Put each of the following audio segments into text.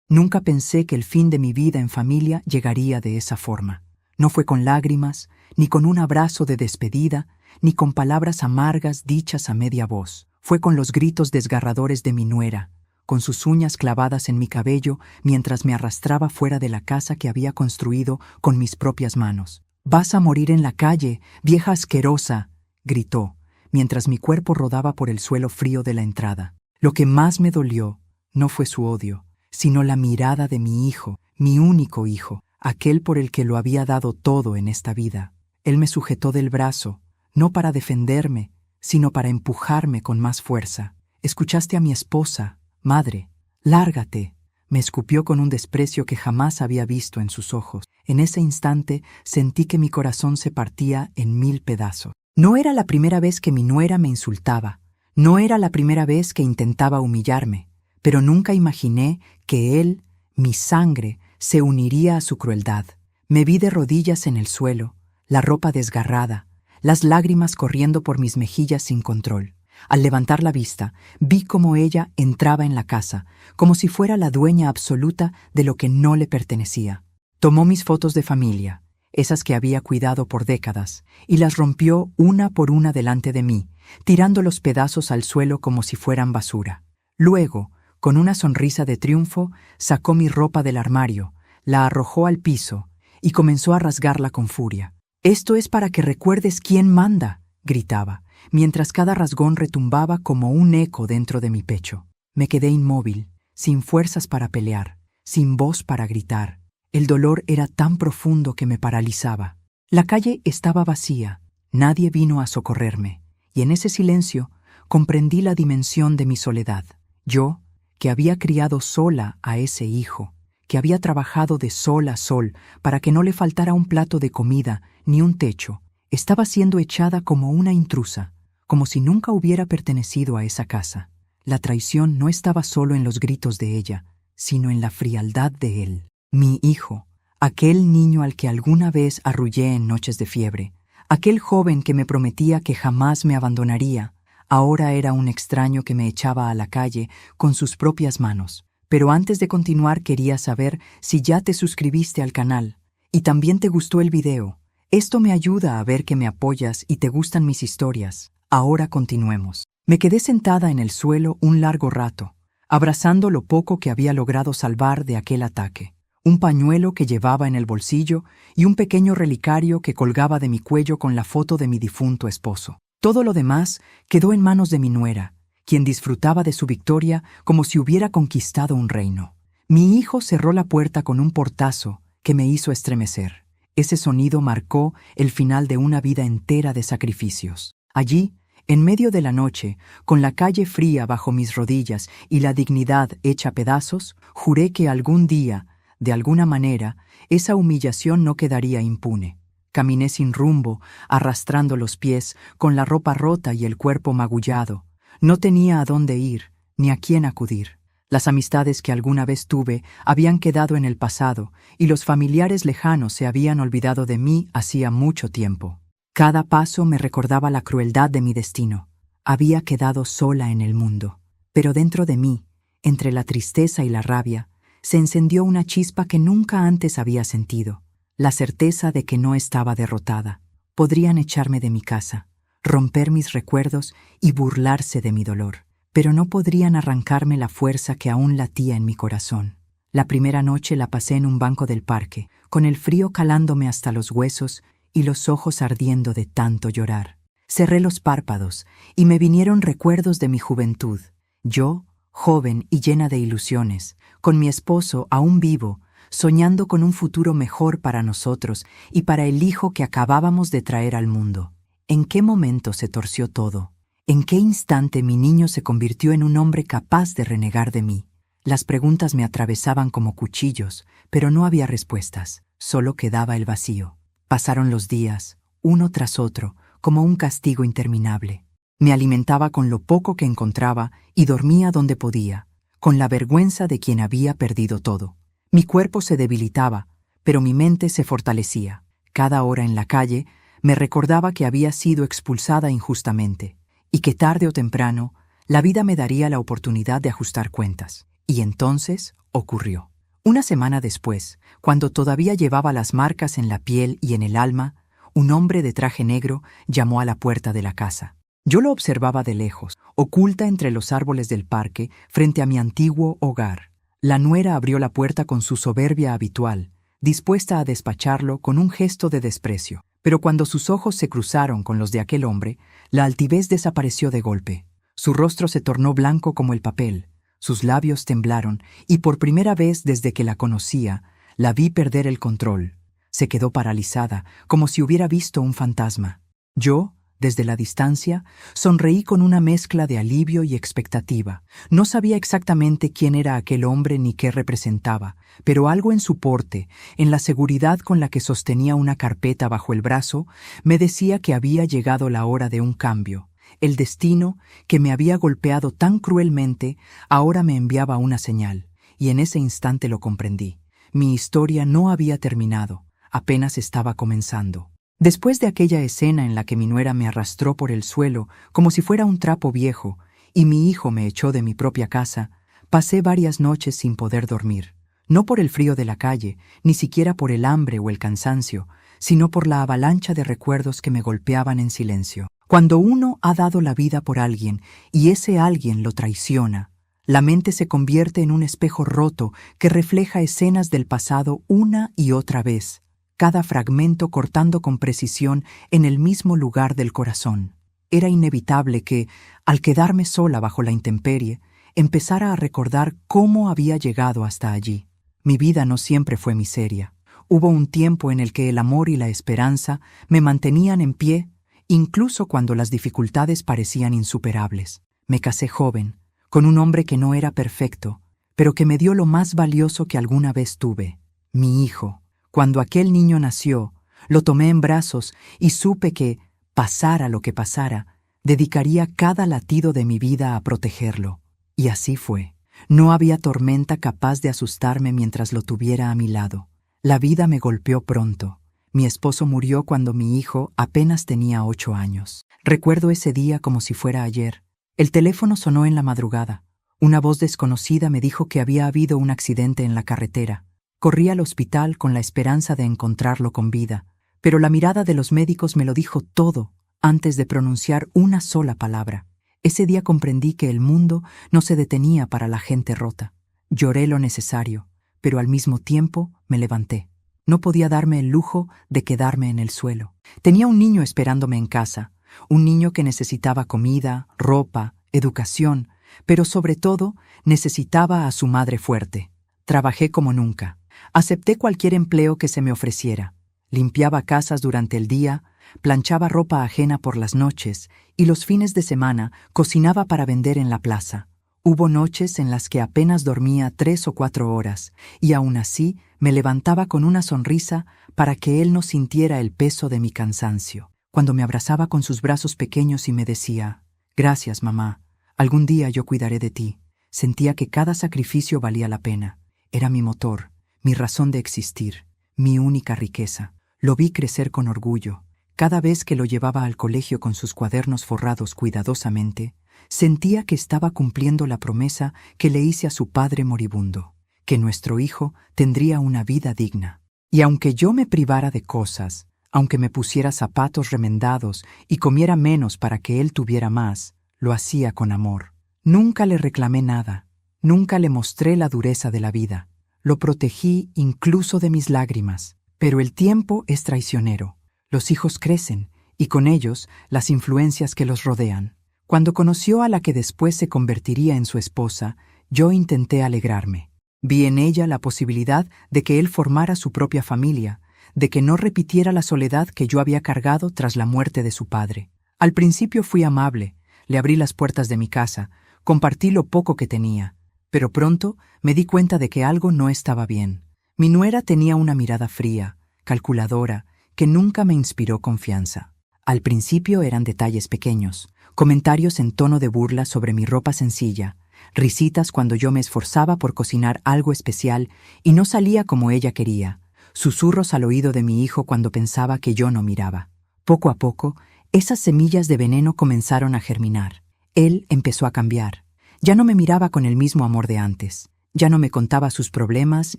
Nunca pensé que el fin de mi vida en familia llegaría de esa forma. No fue con lágrimas, ni con un abrazo de despedida, ni con palabras amargas dichas a media voz. Fue con los gritos desgarradores de mi nuera, con sus uñas clavadas en mi cabello mientras me arrastraba fuera de la casa que había construido con mis propias manos. «Vas a morir en la calle, vieja asquerosa», gritó, mientras mi cuerpo rodaba por el suelo frío de la entrada. Lo que más me dolió no fue su odio, sino la mirada de mi hijo, mi único hijo, aquel por el que lo había dado todo en esta vida. Él me sujetó del brazo, no para defenderme, sino para empujarme con más fuerza. «Escuchaste a mi esposa, madre. Lárgate», me escupió con un desprecio que jamás había visto en sus ojos. En ese instante sentí que mi corazón se partía en 1000 pedazos. No era la primera vez que mi nuera me insultaba, no era la primera vez que intentaba humillarme, pero nunca imaginé que él, mi sangre, se uniría a su crueldad. Me vi de rodillas en el suelo, la ropa desgarrada, las lágrimas corriendo por mis mejillas sin control. Al levantar la vista, vi cómo ella entraba en la casa, como si fuera la dueña absoluta de lo que no le pertenecía. Tomó mis fotos de familia, esas que había cuidado por décadas, y las rompió una por una delante de mí, tirando los pedazos al suelo como si fueran basura. Luego, con una sonrisa de triunfo, sacó mi ropa del armario, la arrojó al piso y comenzó a rasgarla con furia. «Esto es para que recuerdes quién manda», gritaba, mientras cada rasgón retumbaba como un eco dentro de mi pecho. Me quedé inmóvil, sin fuerzas para pelear, sin voz para gritar. El dolor era tan profundo que me paralizaba. La calle estaba vacía, nadie vino a socorrerme, y en ese silencio comprendí la dimensión de mi soledad. Yo, que había criado sola a ese hijo, que había trabajado de sol a sol para que no le faltara un plato de comida ni un techo, estaba siendo echada como una intrusa, como si nunca hubiera pertenecido a esa casa. La traición no estaba solo en los gritos de ella, sino en la frialdad de él. Mi hijo, aquel niño al que alguna vez arrullé en noches de fiebre, aquel joven que me prometía que jamás me abandonaría, ahora era un extraño que me echaba a la calle con sus propias manos. Pero antes de continuar quería saber si ya te suscribiste al canal y también te gustó el video. Esto me ayuda a ver que me apoyas y te gustan mis historias. Ahora continuemos. Me quedé sentada en el suelo un largo rato, abrazando lo poco que había logrado salvar de aquel ataque. Un pañuelo que llevaba en el bolsillo y un pequeño relicario que colgaba de mi cuello con la foto de mi difunto esposo. Todo lo demás quedó en manos de mi nuera, quien disfrutaba de su victoria como si hubiera conquistado un reino. Mi hijo cerró la puerta con un portazo que me hizo estremecer. Ese sonido marcó el final de una vida entera de sacrificios. Allí, en medio de la noche, con la calle fría bajo mis rodillas y la dignidad hecha pedazos, juré que algún día, de alguna manera, esa humillación no quedaría impune. Caminé sin rumbo, arrastrando los pies, con la ropa rota y el cuerpo magullado. No tenía a dónde ir, ni a quién acudir. Las amistades que alguna vez tuve habían quedado en el pasado, y los familiares lejanos se habían olvidado de mí hacía mucho tiempo. Cada paso me recordaba la crueldad de mi destino. Había quedado sola en el mundo. Pero dentro de mí, entre la tristeza y la rabia, se encendió una chispa que nunca antes había sentido. La certeza de que no estaba derrotada. Podrían echarme de mi casa, romper mis recuerdos y burlarse de mi dolor, pero no podrían arrancarme la fuerza que aún latía en mi corazón. La primera noche la pasé en un banco del parque, con el frío calándome hasta los huesos y los ojos ardiendo de tanto llorar. Cerré los párpados y me vinieron recuerdos de mi juventud. Yo, joven y llena de ilusiones, con mi esposo aún vivo, soñando con un futuro mejor para nosotros y para el hijo que acabábamos de traer al mundo. ¿En qué momento se torció todo? ¿En qué instante mi niño se convirtió en un hombre capaz de renegar de mí? Las preguntas me atravesaban como cuchillos, pero no había respuestas, solo quedaba el vacío. Pasaron los días, uno tras otro, como un castigo interminable. Me alimentaba con lo poco que encontraba y dormía donde podía, con la vergüenza de quien había perdido todo. Mi cuerpo se debilitaba, pero mi mente se fortalecía. Cada hora en la calle me recordaba que había sido expulsada injustamente y que tarde o temprano la vida me daría la oportunidad de ajustar cuentas. Y entonces ocurrió. Una semana después, cuando todavía llevaba las marcas en la piel y en el alma, un hombre de traje negro llamó a la puerta de la casa. Yo lo observaba de lejos, oculta entre los árboles del parque, frente a mi antiguo hogar. La nuera abrió la puerta con su soberbia habitual, dispuesta a despacharlo con un gesto de desprecio. Pero cuando sus ojos se cruzaron con los de aquel hombre, la altivez desapareció de golpe. Su rostro se tornó blanco como el papel, sus labios temblaron, y por primera vez desde que la conocía, la vi perder el control. Se quedó paralizada, como si hubiera visto un fantasma. Yo, desde la distancia, sonreí con una mezcla de alivio y expectativa. No sabía exactamente quién era aquel hombre ni qué representaba, pero algo en su porte, en la seguridad con la que sostenía una carpeta bajo el brazo, me decía que había llegado la hora de un cambio. El destino, que me había golpeado tan cruelmente, ahora me enviaba una señal, y en ese instante lo comprendí. Mi historia no había terminado, apenas estaba comenzando. Después de aquella escena en la que mi nuera me arrastró por el suelo como si fuera un trapo viejo y mi hijo me echó de mi propia casa, pasé varias noches sin poder dormir, no por el frío de la calle, ni siquiera por el hambre o el cansancio, sino por la avalancha de recuerdos que me golpeaban en silencio. Cuando uno ha dado la vida por alguien y ese alguien lo traiciona, la mente se convierte en un espejo roto que refleja escenas del pasado una y otra vez, cada fragmento cortando con precisión en el mismo lugar del corazón. Era inevitable que, al quedarme sola bajo la intemperie, empezara a recordar cómo había llegado hasta allí. Mi vida no siempre fue miseria. Hubo un tiempo en el que el amor y la esperanza me mantenían en pie, incluso cuando las dificultades parecían insuperables. Me casé joven, con un hombre que no era perfecto, pero que me dio lo más valioso que alguna vez tuve, mi hijo. Cuando aquel niño nació, lo tomé en brazos y supe que, pasara lo que pasara, dedicaría cada latido de mi vida a protegerlo. Y así fue. No había tormenta capaz de asustarme mientras lo tuviera a mi lado. La vida me golpeó pronto. Mi esposo murió cuando mi hijo apenas tenía 8 años. Recuerdo ese día como si fuera ayer. El teléfono sonó en la madrugada. Una voz desconocida me dijo que había habido un accidente en la carretera. Corrí al hospital con la esperanza de encontrarlo con vida, pero la mirada de los médicos me lo dijo todo antes de pronunciar una sola palabra. Ese día comprendí que el mundo no se detenía para la gente rota. Lloré lo necesario, pero al mismo tiempo me levanté. No podía darme el lujo de quedarme en el suelo. Tenía un niño esperándome en casa, un niño que necesitaba comida, ropa, educación, pero sobre todo necesitaba a su madre fuerte. Trabajé como nunca. Acepté cualquier empleo que se me ofreciera. Limpiaba casas durante el día, planchaba ropa ajena por las noches y los fines de semana cocinaba para vender en la plaza. Hubo noches en las que apenas dormía 3 o 4 horas y aún así me levantaba con una sonrisa para que él no sintiera el peso de mi cansancio. Cuando me abrazaba con sus brazos pequeños y me decía, «Gracias, mamá, algún día yo cuidaré de ti», sentía que cada sacrificio valía la pena. Era mi motor, mi razón de existir, mi única riqueza. Lo vi crecer con orgullo. Cada vez que lo llevaba al colegio con sus cuadernos forrados cuidadosamente, sentía que estaba cumpliendo la promesa que le hice a su padre moribundo, que nuestro hijo tendría una vida digna. Y aunque yo me privara de cosas, aunque me pusiera zapatos remendados y comiera menos para que él tuviera más, lo hacía con amor. Nunca le reclamé nada. Nunca le mostré la dureza de la vida. Lo protegí incluso de mis lágrimas. Pero el tiempo es traicionero. Los hijos crecen, y con ellos las influencias que los rodean. Cuando conoció a la que después se convertiría en su esposa, yo intenté alegrarme. Vi en ella la posibilidad de que él formara su propia familia, de que no repitiera la soledad que yo había cargado tras la muerte de su padre. Al principio fui amable, le abrí las puertas de mi casa, compartí lo poco que tenía. Pero pronto me di cuenta de que algo no estaba bien. Mi nuera tenía una mirada fría, calculadora, que nunca me inspiró confianza. Al principio eran detalles pequeños, comentarios en tono de burla sobre mi ropa sencilla, risitas cuando yo me esforzaba por cocinar algo especial y no salía como ella quería, susurros al oído de mi hijo cuando pensaba que yo no miraba. Poco a poco, esas semillas de veneno comenzaron a germinar. Él empezó a cambiar. Ya no me miraba con el mismo amor de antes. Ya no me contaba sus problemas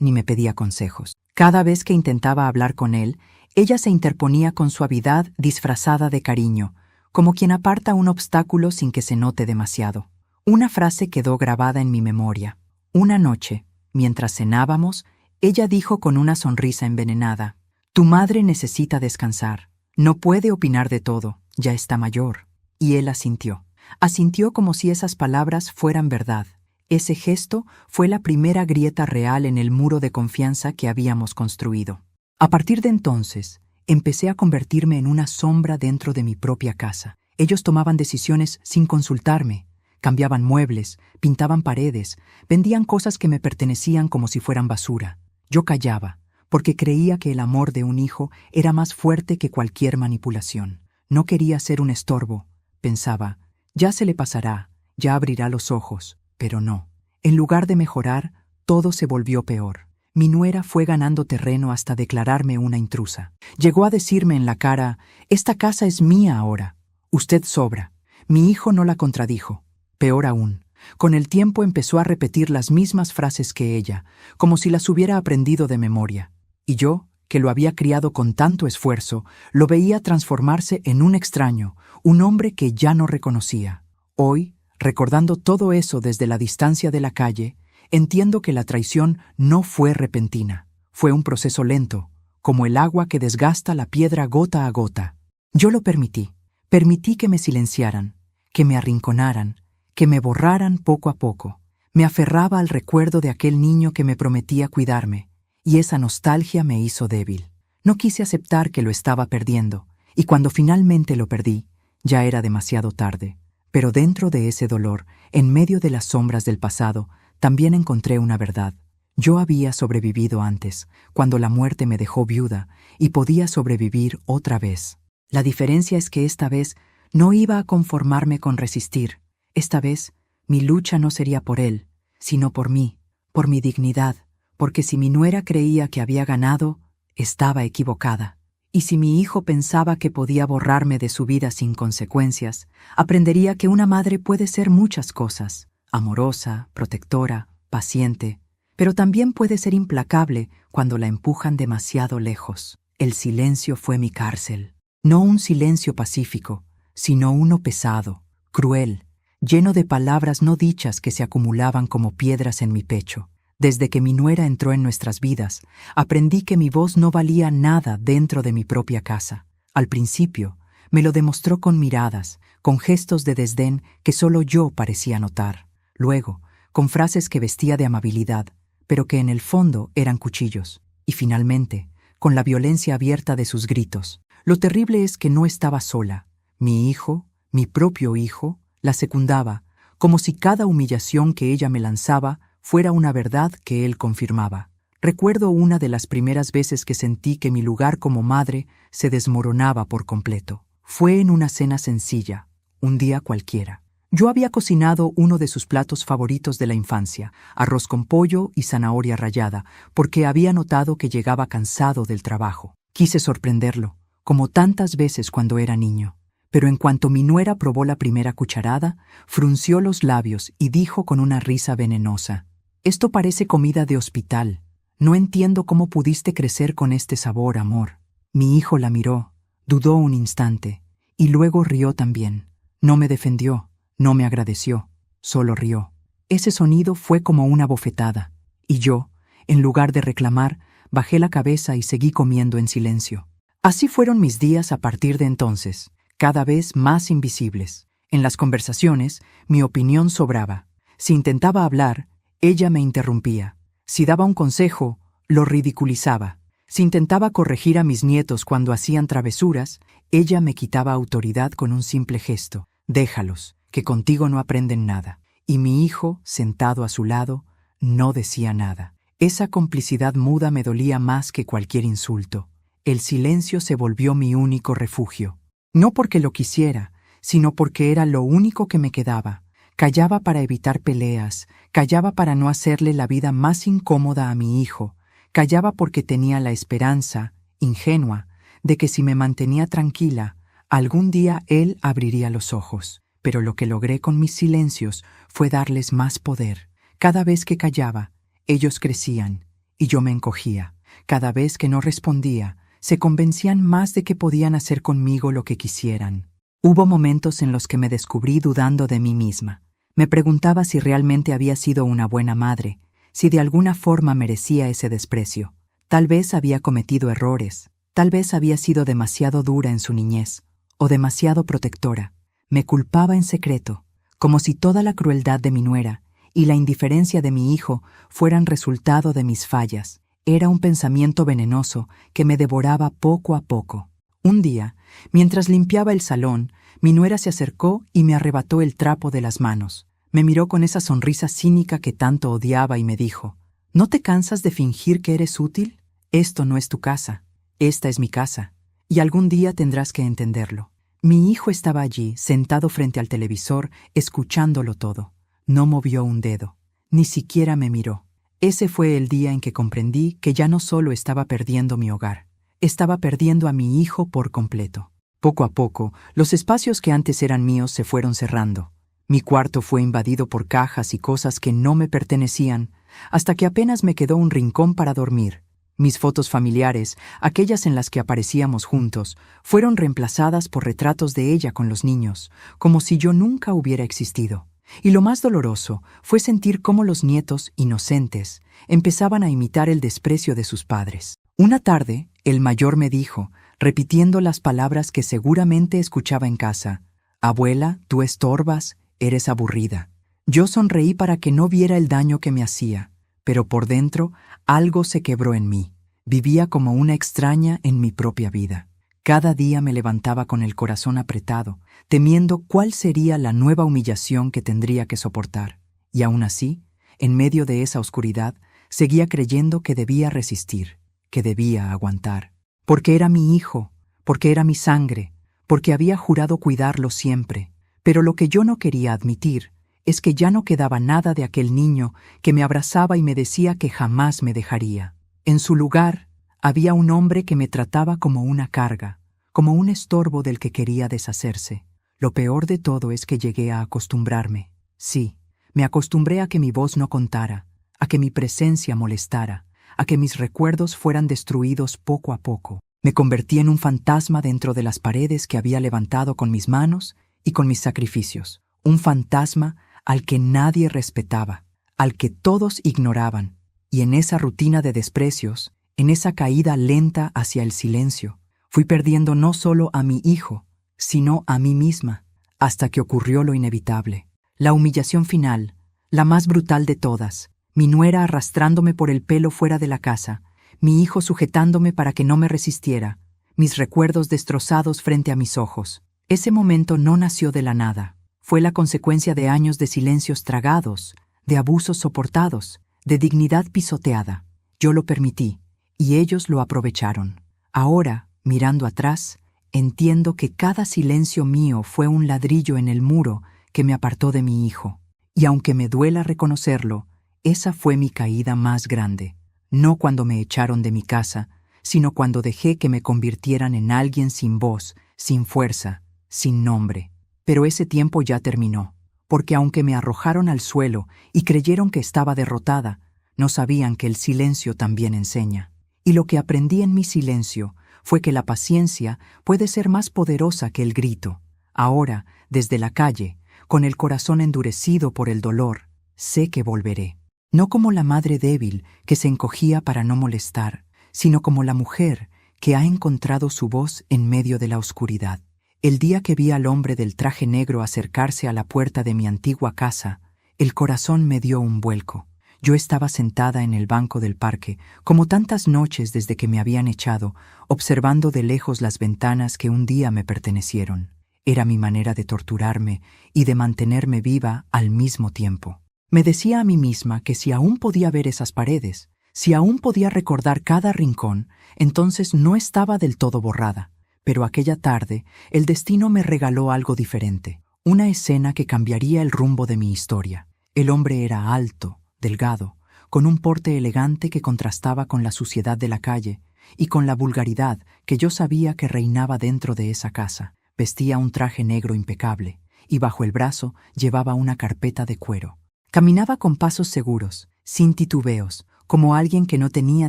ni me pedía consejos. Cada vez que intentaba hablar con él, ella se interponía con suavidad disfrazada de cariño, como quien aparta un obstáculo sin que se note demasiado. Una frase quedó grabada en mi memoria. Una noche, mientras cenábamos, ella dijo con una sonrisa envenenada: «Tu madre necesita descansar. No puede opinar de todo, ya está mayor». Y él asintió. Asintió como si esas palabras fueran verdad. Ese gesto fue la primera grieta real en el muro de confianza que habíamos construido. A partir de entonces, empecé a convertirme en una sombra dentro de mi propia casa. Ellos tomaban decisiones sin consultarme. Cambiaban muebles, pintaban paredes, vendían cosas que me pertenecían como si fueran basura. Yo callaba, porque creía que el amor de un hijo era más fuerte que cualquier manipulación. No quería ser un estorbo. Pensaba, ya se le pasará, ya abrirá los ojos. Pero no. En lugar de mejorar, todo se volvió peor. Mi nuera fue ganando terreno hasta declararme una intrusa. Llegó a decirme en la cara: «Esta casa es mía ahora. Usted sobra». Mi hijo no la contradijo. Peor aún, con el tiempo empezó a repetir las mismas frases que ella, como si las hubiera aprendido de memoria. Y yo, que lo había criado con tanto esfuerzo, lo veía transformarse en un extraño, un hombre que ya no reconocía. Hoy, recordando todo eso desde la distancia de la calle, entiendo que la traición no fue repentina. Fue un proceso lento, como el agua que desgasta la piedra gota a gota. Yo lo permití. Permití que me silenciaran, que me arrinconaran, que me borraran poco a poco. Me aferraba al recuerdo de aquel niño que me prometía cuidarme, y esa nostalgia me hizo débil. No quise aceptar que lo estaba perdiendo, y cuando finalmente lo perdí, ya era demasiado tarde. Pero dentro de ese dolor, en medio de las sombras del pasado, también encontré una verdad. Yo había sobrevivido antes, cuando la muerte me dejó viuda, y podía sobrevivir otra vez. La diferencia es que esta vez no iba a conformarme con resistir. Esta vez, mi lucha no sería por él, sino por mí, por mi dignidad, porque si mi nuera creía que había ganado, estaba equivocada. Y si mi hijo pensaba que podía borrarme de su vida sin consecuencias, aprendería que una madre puede ser muchas cosas: amorosa, protectora, paciente, pero también puede ser implacable cuando la empujan demasiado lejos. El silencio fue mi cárcel. No un silencio pacífico, sino uno pesado, cruel, lleno de palabras no dichas que se acumulaban como piedras en mi pecho. Desde que mi nuera entró en nuestras vidas, aprendí que mi voz no valía nada dentro de mi propia casa. Al principio, me lo demostró con miradas, con gestos de desdén que solo yo parecía notar. Luego, con frases que vestía de amabilidad, pero que en el fondo eran cuchillos. Y finalmente, con la violencia abierta de sus gritos. Lo terrible es que no estaba sola. Mi hijo, mi propio hijo, la secundaba, como si cada humillación que ella me lanzaba fuera una verdad que él confirmaba. Recuerdo una de las primeras veces que sentí que mi lugar como madre se desmoronaba por completo. Fue en una cena sencilla, un día cualquiera. Yo había cocinado uno de sus platos favoritos de la infancia, arroz con pollo y zanahoria rallada, porque había notado que llegaba cansado del trabajo. Quise sorprenderlo, como tantas veces cuando era niño. Pero en cuanto mi nuera probó la primera cucharada, frunció los labios y dijo con una risa venenosa: «Esto parece comida de hospital. No entiendo cómo pudiste crecer con este sabor, amor». Mi hijo la miró, dudó un instante, y luego rió también. No me defendió, no me agradeció, solo rió. Ese sonido fue como una bofetada, y yo, en lugar de reclamar, bajé la cabeza y seguí comiendo en silencio. Así fueron mis días a partir de entonces, cada vez más invisibles. En las conversaciones, mi opinión sobraba. Si intentaba hablar, ella me interrumpía. Si daba un consejo, lo ridiculizaba. Si intentaba corregir a mis nietos cuando hacían travesuras, ella me quitaba autoridad con un simple gesto: «Déjalos, que contigo no aprenden nada». Y mi hijo, sentado a su lado, no decía nada. Esa complicidad muda me dolía más que cualquier insulto. El silencio se volvió mi único refugio. No porque lo quisiera, sino porque era lo único que me quedaba. Callaba para evitar peleas, callaba para no hacerle la vida más incómoda a mi hijo, callaba porque tenía la esperanza, ingenua, de que si me mantenía tranquila, algún día él abriría los ojos. Pero lo que logré con mis silencios fue darles más poder. Cada vez que callaba, Ellos crecían, y yo me encogía. Cada vez que no respondía, se convencían más de que podían hacer conmigo lo que quisieran. Hubo momentos en los que me descubrí dudando de mí misma. Me preguntaba si realmente había sido una buena madre, si de alguna forma merecía ese desprecio. Tal vez había cometido errores, tal vez había sido demasiado dura en su niñez, o demasiado protectora. Me culpaba en secreto, como si toda la crueldad de mi nuera y la indiferencia de mi hijo fueran resultado de mis fallas. Era un pensamiento venenoso que me devoraba poco a poco. Un día, mientras limpiaba el salón, mi nuera se acercó y me arrebató el trapo de las manos. Me miró con esa sonrisa cínica que tanto odiaba y me dijo: ¿No te cansas de fingir que eres útil? Esto no es tu casa, esta es mi casa, y algún día tendrás que entenderlo. Mi hijo estaba allí, sentado frente al televisor, escuchándolo todo. No movió un dedo, ni siquiera me miró. Ese fue el día en que comprendí que ya no solo estaba perdiendo mi hogar, estaba perdiendo a mi hijo por completo. Poco a poco, los espacios que antes eran míos se fueron cerrando. Mi cuarto fue invadido por cajas y cosas que no me pertenecían, hasta que apenas me quedó un rincón para dormir. Mis fotos familiares, aquellas en las que aparecíamos juntos, fueron reemplazadas por retratos de ella con los niños, como si yo nunca hubiera existido. Y lo más doloroso fue sentir cómo los nietos, inocentes, empezaban a imitar el desprecio de sus padres. Una tarde, el mayor me dijo, repitiendo las palabras que seguramente escuchaba en casa: «Abuela, tú estorbas, eres aburrida». Yo sonreí para que no viera el daño que me hacía, pero por dentro algo se quebró en mí. Vivía como una extraña en mi propia vida. Cada día me levantaba con el corazón apretado, temiendo cuál sería la nueva humillación que tendría que soportar. Y aún así, en medio de esa oscuridad, seguía creyendo que debía resistir, que debía aguantar. Porque era mi hijo, porque era mi sangre, porque había jurado cuidarlo siempre. Pero lo que yo no quería admitir es que ya no quedaba nada de aquel niño que me abrazaba y me decía que jamás me dejaría. En su lugar, había un hombre que me trataba como una carga, como un estorbo del que quería deshacerse. Lo peor de todo es que llegué a acostumbrarme. Sí, me acostumbré a que mi voz no contara, a que mi presencia molestara, a que mis recuerdos fueran destruidos poco a poco. Me convertí en un fantasma dentro de las paredes que había levantado con mis manos y con mis sacrificios. Un fantasma al que nadie respetaba, al que todos ignoraban. Y en esa rutina de desprecios, en esa caída lenta hacia el silencio, fui perdiendo no solo a mi hijo, sino a mí misma, hasta que ocurrió lo inevitable. La humillación final, la más brutal de todas. Mi nuera arrastrándome por el pelo fuera de la casa, mi hijo sujetándome para que no me resistiera, mis recuerdos destrozados frente a mis ojos. Ese momento no nació de la nada. Fue la consecuencia de años de silencios tragados, de abusos soportados, de dignidad pisoteada. Yo lo permití, y ellos lo aprovecharon. Ahora, mirando atrás, entiendo que cada silencio mío fue un ladrillo en el muro que me apartó de mi hijo. Y aunque me duela reconocerlo, esa fue mi caída más grande. No cuando me echaron de mi casa, sino cuando dejé que me convirtieran en alguien sin voz, sin fuerza, sin nombre. Pero ese tiempo ya terminó, porque aunque me arrojaron al suelo y creyeron que estaba derrotada, no sabían que el silencio también enseña. Y lo que aprendí en mi silencio fue que la paciencia puede ser más poderosa que el grito. Ahora, desde la calle, con el corazón endurecido por el dolor, sé que volveré. No como la madre débil que se encogía para no molestar, sino como la mujer que ha encontrado su voz en medio de la oscuridad. El día que vi al hombre del traje negro acercarse a la puerta de mi antigua casa, el corazón me dio un vuelco. Yo estaba sentada en el banco del parque, como tantas noches desde que me habían echado, observando de lejos las ventanas que un día me pertenecieron. Era mi manera de torturarme y de mantenerme viva al mismo tiempo. Me decía a mí misma que si aún podía ver esas paredes, si aún podía recordar cada rincón, entonces no estaba del todo borrada. Pero aquella tarde, el destino me regaló algo diferente, una escena que cambiaría el rumbo de mi historia. El hombre era alto, delgado, con un porte elegante que contrastaba con la suciedad de la calle y con la vulgaridad que yo sabía que reinaba dentro de esa casa. Vestía un traje negro impecable y bajo el brazo llevaba una carpeta de cuero. Caminaba con pasos seguros, sin titubeos, como alguien que no tenía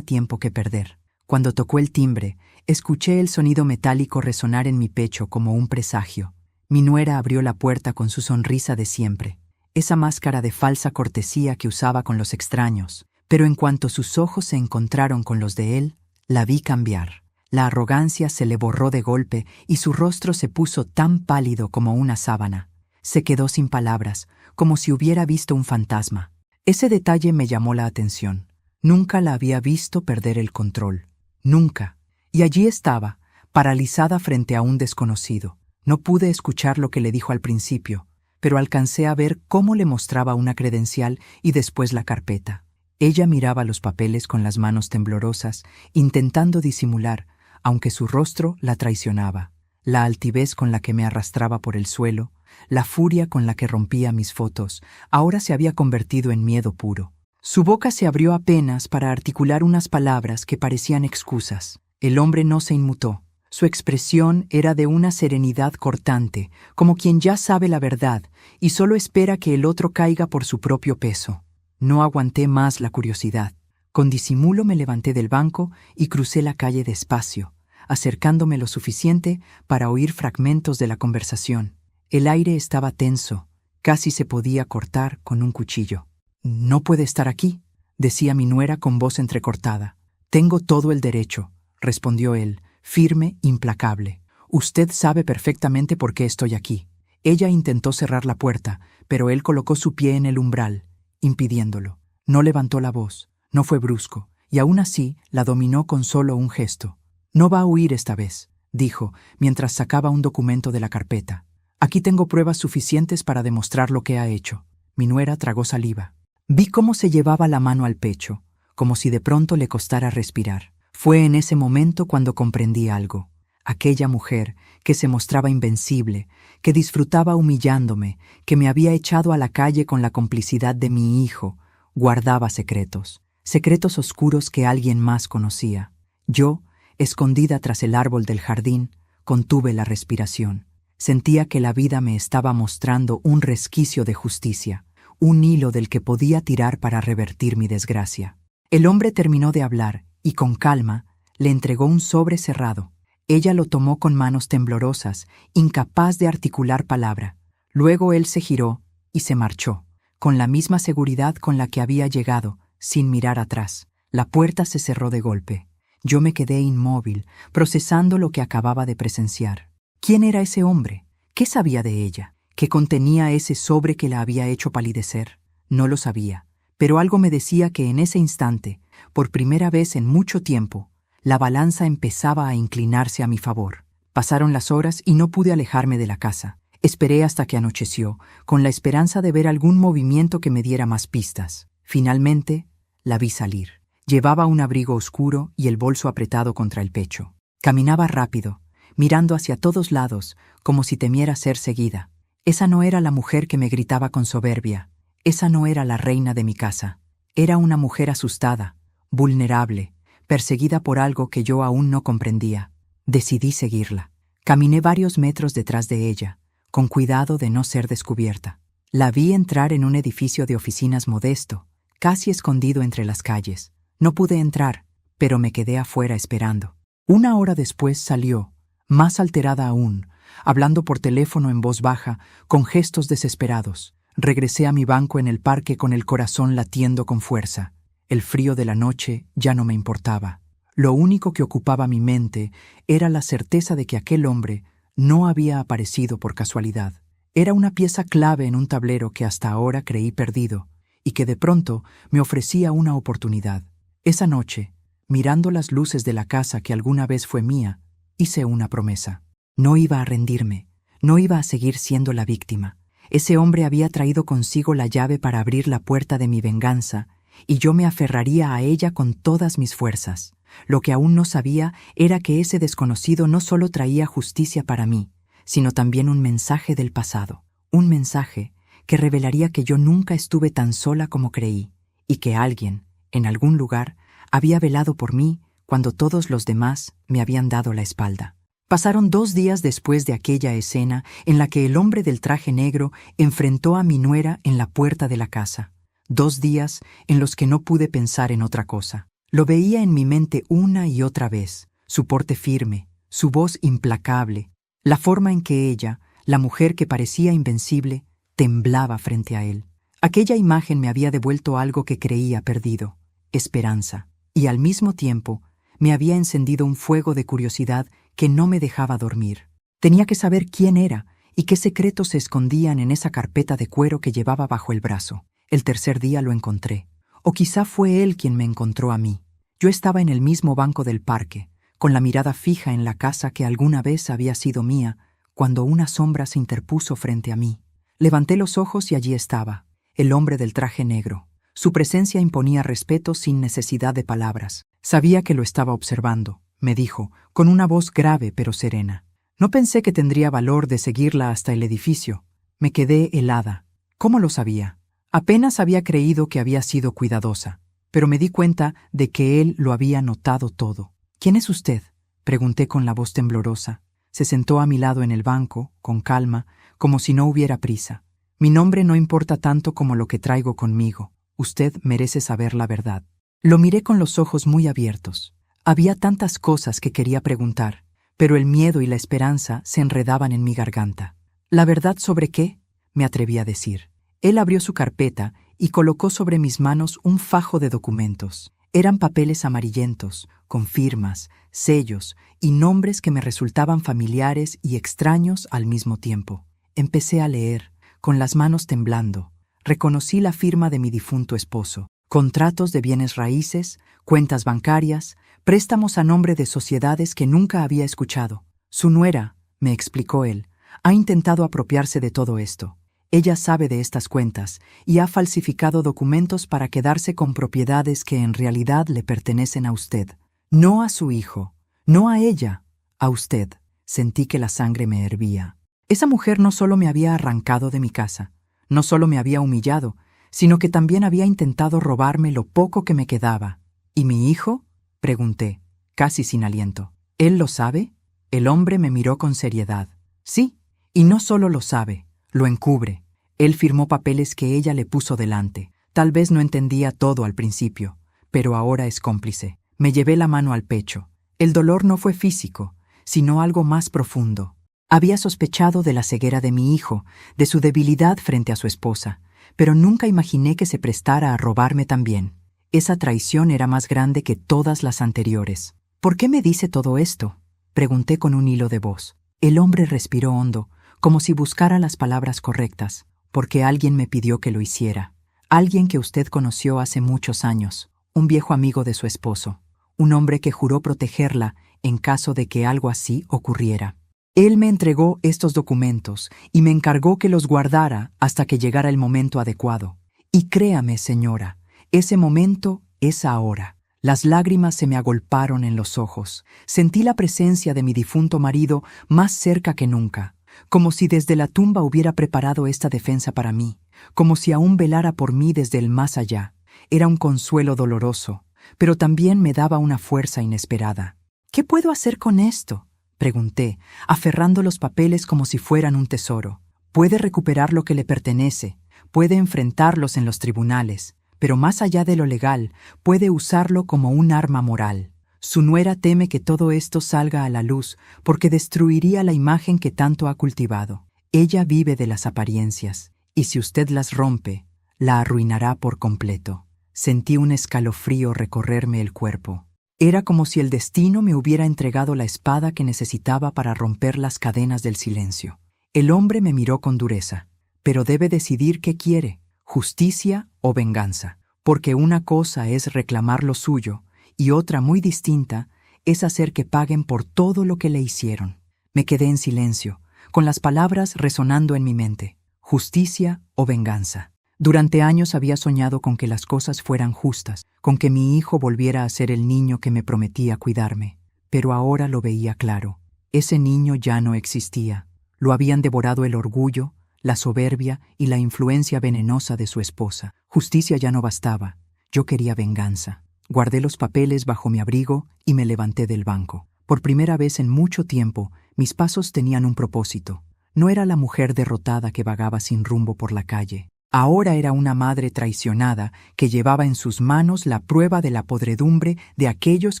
tiempo que perder. Cuando tocó el timbre, escuché el sonido metálico resonar en mi pecho como un presagio. Mi nuera abrió la puerta con su sonrisa de siempre, esa máscara de falsa cortesía que usaba con los extraños, pero en cuanto sus ojos se encontraron con los de él, la vi cambiar. La arrogancia se le borró de golpe y su rostro se puso tan pálido como una sábana. Se quedó sin palabras, como si hubiera visto un fantasma. Ese detalle me llamó la atención. Nunca la había visto perder el control. Nunca. Y allí estaba, paralizada frente a un desconocido. No pude escuchar lo que le dijo al principio, pero alcancé a ver cómo le mostraba una credencial y después la carpeta. Ella miraba los papeles con las manos temblorosas, intentando disimular, aunque su rostro la traicionaba. La altivez con la que me arrastraba por el suelo, la furia con la que rompía mis fotos, ahora se había convertido en miedo puro. Su boca se abrió apenas para articular unas palabras que parecían excusas. El hombre no se inmutó. Su expresión era de una serenidad cortante, como quien ya sabe la verdad y solo espera que el otro caiga por su propio peso. No aguanté más la curiosidad. Con disimulo me levanté del banco y crucé la calle despacio, acercándome lo suficiente para oír fragmentos de la conversación. El aire estaba tenso, casi se podía cortar con un cuchillo. «No puede estar aquí», decía mi nuera con voz entrecortada. «Tengo todo el derecho», respondió él, firme, implacable. «Usted sabe perfectamente por qué estoy aquí». Ella intentó cerrar la puerta, pero él colocó su pie en el umbral, impidiéndolo. No levantó la voz, no fue brusco, y aún así la dominó con solo un gesto. «No va a huir esta vez», dijo, mientras sacaba un documento de la carpeta. «Aquí tengo pruebas suficientes para demostrar lo que ha hecho». Mi nuera tragó saliva. Vi cómo se llevaba la mano al pecho, como si de pronto le costara respirar. Fue en ese momento cuando comprendí algo. Aquella mujer, que se mostraba invencible, que disfrutaba humillándome, que me había echado a la calle con la complicidad de mi hijo, guardaba secretos, secretos oscuros que alguien más conocía. Yo, escondida tras el árbol del jardín, contuve la respiración. Sentía que la vida me estaba mostrando un resquicio de justicia, un hilo del que podía tirar para revertir mi desgracia. El hombre terminó de hablar y, con calma, le entregó un sobre cerrado. Ella lo tomó con manos temblorosas, incapaz de articular palabra. Luego él se giró y se marchó, con la misma seguridad con la que había llegado, sin mirar atrás. La puerta se cerró de golpe. Yo me quedé inmóvil, procesando lo que acababa de presenciar. ¿Quién era ese hombre? ¿Qué sabía de ella? ¿Qué contenía ese sobre que la había hecho palidecer? No lo sabía, pero algo me decía que en ese instante, por primera vez en mucho tiempo, la balanza empezaba a inclinarse a mi favor. Pasaron las horas y no pude alejarme de la casa. Esperé hasta que anocheció, con la esperanza de ver algún movimiento que me diera más pistas. Finalmente, la vi salir. Llevaba un abrigo oscuro y el bolso apretado contra el pecho. Caminaba rápido, mirando hacia todos lados, como si temiera ser seguida. Esa no era la mujer que me gritaba con soberbia. Esa no era la reina de mi casa. Era una mujer asustada, vulnerable, perseguida por algo que yo aún no comprendía. Decidí seguirla. Caminé varios metros detrás de ella, con cuidado de no ser descubierta. La vi entrar en un edificio de oficinas modesto, casi escondido entre las calles. No pude entrar, pero me quedé afuera esperando. Una hora después salió, más alterada aún, hablando por teléfono en voz baja, con gestos desesperados. Regresé a mi banco en el parque con el corazón latiendo con fuerza. El frío de la noche ya no me importaba. Lo único que ocupaba mi mente era la certeza de que aquel hombre no había aparecido por casualidad. Era una pieza clave en un tablero que hasta ahora creí perdido y que de pronto me ofrecía una oportunidad. Esa noche, mirando las luces de la casa que alguna vez fue mía, hice una promesa. No iba a rendirme, no iba a seguir siendo la víctima. Ese hombre había traído consigo la llave para abrir la puerta de mi venganza, y yo me aferraría a ella con todas mis fuerzas. Lo que aún no sabía era que ese desconocido no solo traía justicia para mí, sino también un mensaje del pasado. Un mensaje que revelaría que yo nunca estuve tan sola como creí, y que alguien, en algún lugar, había velado por mí cuando todos los demás me habían dado la espalda. Pasaron 2 días después de aquella escena en la que el hombre del traje negro enfrentó a mi nuera en la puerta de la casa. 2 días en los que no pude pensar en otra cosa. Lo veía en mi mente una y otra vez, su porte firme, su voz implacable, la forma en que ella, la mujer que parecía invencible, temblaba frente a él. Aquella imagen me había devuelto algo que creía perdido, esperanza, y al mismo tiempo me había encendido un fuego de curiosidad que no me dejaba dormir. Tenía que saber quién era y qué secretos se escondían en esa carpeta de cuero que llevaba bajo el brazo. El tercer día lo encontré. O quizá fue él quien me encontró a mí. Yo estaba en el mismo banco del parque, con la mirada fija en la casa que alguna vez había sido mía, cuando una sombra se interpuso frente a mí. Levanté los ojos y allí estaba, el hombre del traje negro. Su presencia imponía respeto sin necesidad de palabras. Sabía que lo estaba observando, me dijo, con una voz grave pero serena. No pensé que tendría valor de seguirla hasta el edificio. Me quedé helada. ¿Cómo lo sabía? Apenas había creído que había sido cuidadosa, pero me di cuenta de que él lo había notado todo. ¿Quién es usted?, pregunté con la voz temblorosa. Se sentó a mi lado en el banco, con calma, como si no hubiera prisa. Mi nombre no importa tanto como lo que traigo conmigo. Usted merece saber la verdad. Lo miré con los ojos muy abiertos. Había tantas cosas que quería preguntar, pero el miedo y la esperanza se enredaban en mi garganta. ¿La verdad sobre qué?, me atreví a decir. Él abrió su carpeta y colocó sobre mis manos un fajo de documentos. Eran papeles amarillentos, con firmas, sellos y nombres que me resultaban familiares y extraños al mismo tiempo. Empecé a leer, con las manos temblando. Reconocí la firma de mi difunto esposo. Contratos de bienes raíces, cuentas bancarias, préstamos a nombre de sociedades que nunca había escuchado. Su nuera, me explicó él, ha intentado apropiarse de todo esto. Ella sabe de estas cuentas y ha falsificado documentos para quedarse con propiedades que en realidad le pertenecen a usted. No a su hijo, no a ella, a usted. Sentí que la sangre me hervía. Esa mujer no solo me había arrancado de mi casa, no solo me había humillado, sino que también había intentado robarme lo poco que me quedaba. ¿Y mi hijo?, pregunté, casi sin aliento. ¿Él lo sabe? El hombre me miró con seriedad. Sí, y no solo lo sabe, lo encubre. Él firmó papeles que ella le puso delante. Tal vez no entendía todo al principio, pero ahora es cómplice. Me llevé la mano al pecho. El dolor no fue físico, sino algo más profundo. Había sospechado de la ceguera de mi hijo, de su debilidad frente a su esposa, pero nunca imaginé que se prestara a robarme también. Esa traición era más grande que todas las anteriores. ¿Por qué me dice todo esto?, pregunté con un hilo de voz. El hombre respiró hondo, como si buscara las palabras correctas. Porque alguien me pidió que lo hiciera. Alguien que usted conoció hace muchos años, un viejo amigo de su esposo, un hombre que juró protegerla en caso de que algo así ocurriera. Él me entregó estos documentos y me encargó que los guardara hasta que llegara el momento adecuado. Y créame, señora, ese momento es ahora. Las lágrimas se me agolparon en los ojos. Sentí la presencia de mi difunto marido más cerca que nunca, como si desde la tumba hubiera preparado esta defensa para mí, como si aún velara por mí desde el más allá. Era un consuelo doloroso, pero también me daba una fuerza inesperada. ¿Qué puedo hacer con esto?, pregunté, aferrando los papeles como si fueran un tesoro. Puede recuperar lo que le pertenece, puede enfrentarlos en los tribunales, pero más allá de lo legal, puede usarlo como un arma moral. Su nuera teme que todo esto salga a la luz porque destruiría la imagen que tanto ha cultivado. Ella vive de las apariencias, y si usted las rompe, la arruinará por completo. Sentí un escalofrío recorrerme el cuerpo. Era como si el destino me hubiera entregado la espada que necesitaba para romper las cadenas del silencio. El hombre me miró con dureza. Pero debe decidir qué quiere, justicia o venganza, porque una cosa es reclamar lo suyo, y otra muy distinta es hacer que paguen por todo lo que le hicieron. Me quedé en silencio, con las palabras resonando en mi mente. Justicia o venganza. Durante años había soñado con que las cosas fueran justas, con que mi hijo volviera a ser el niño que me prometía cuidarme. Pero ahora lo veía claro. Ese niño ya no existía. Lo habían devorado el orgullo, la soberbia y la influencia venenosa de su esposa. Justicia ya no bastaba. Yo quería venganza. Guardé los papeles bajo mi abrigo y me levanté del banco. Por primera vez en mucho tiempo, mis pasos tenían un propósito. No era la mujer derrotada que vagaba sin rumbo por la calle. Ahora era una madre traicionada que llevaba en sus manos la prueba de la podredumbre de aquellos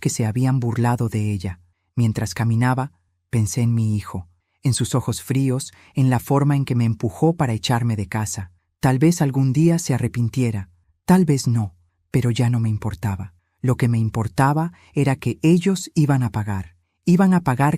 que se habían burlado de ella. Mientras caminaba, pensé en mi hijo, en sus ojos fríos, en la forma en que me empujó para echarme de casa. Tal vez algún día se arrepintiera, tal vez no, pero ya no me importaba. Lo que me importaba era que ellos iban a pagar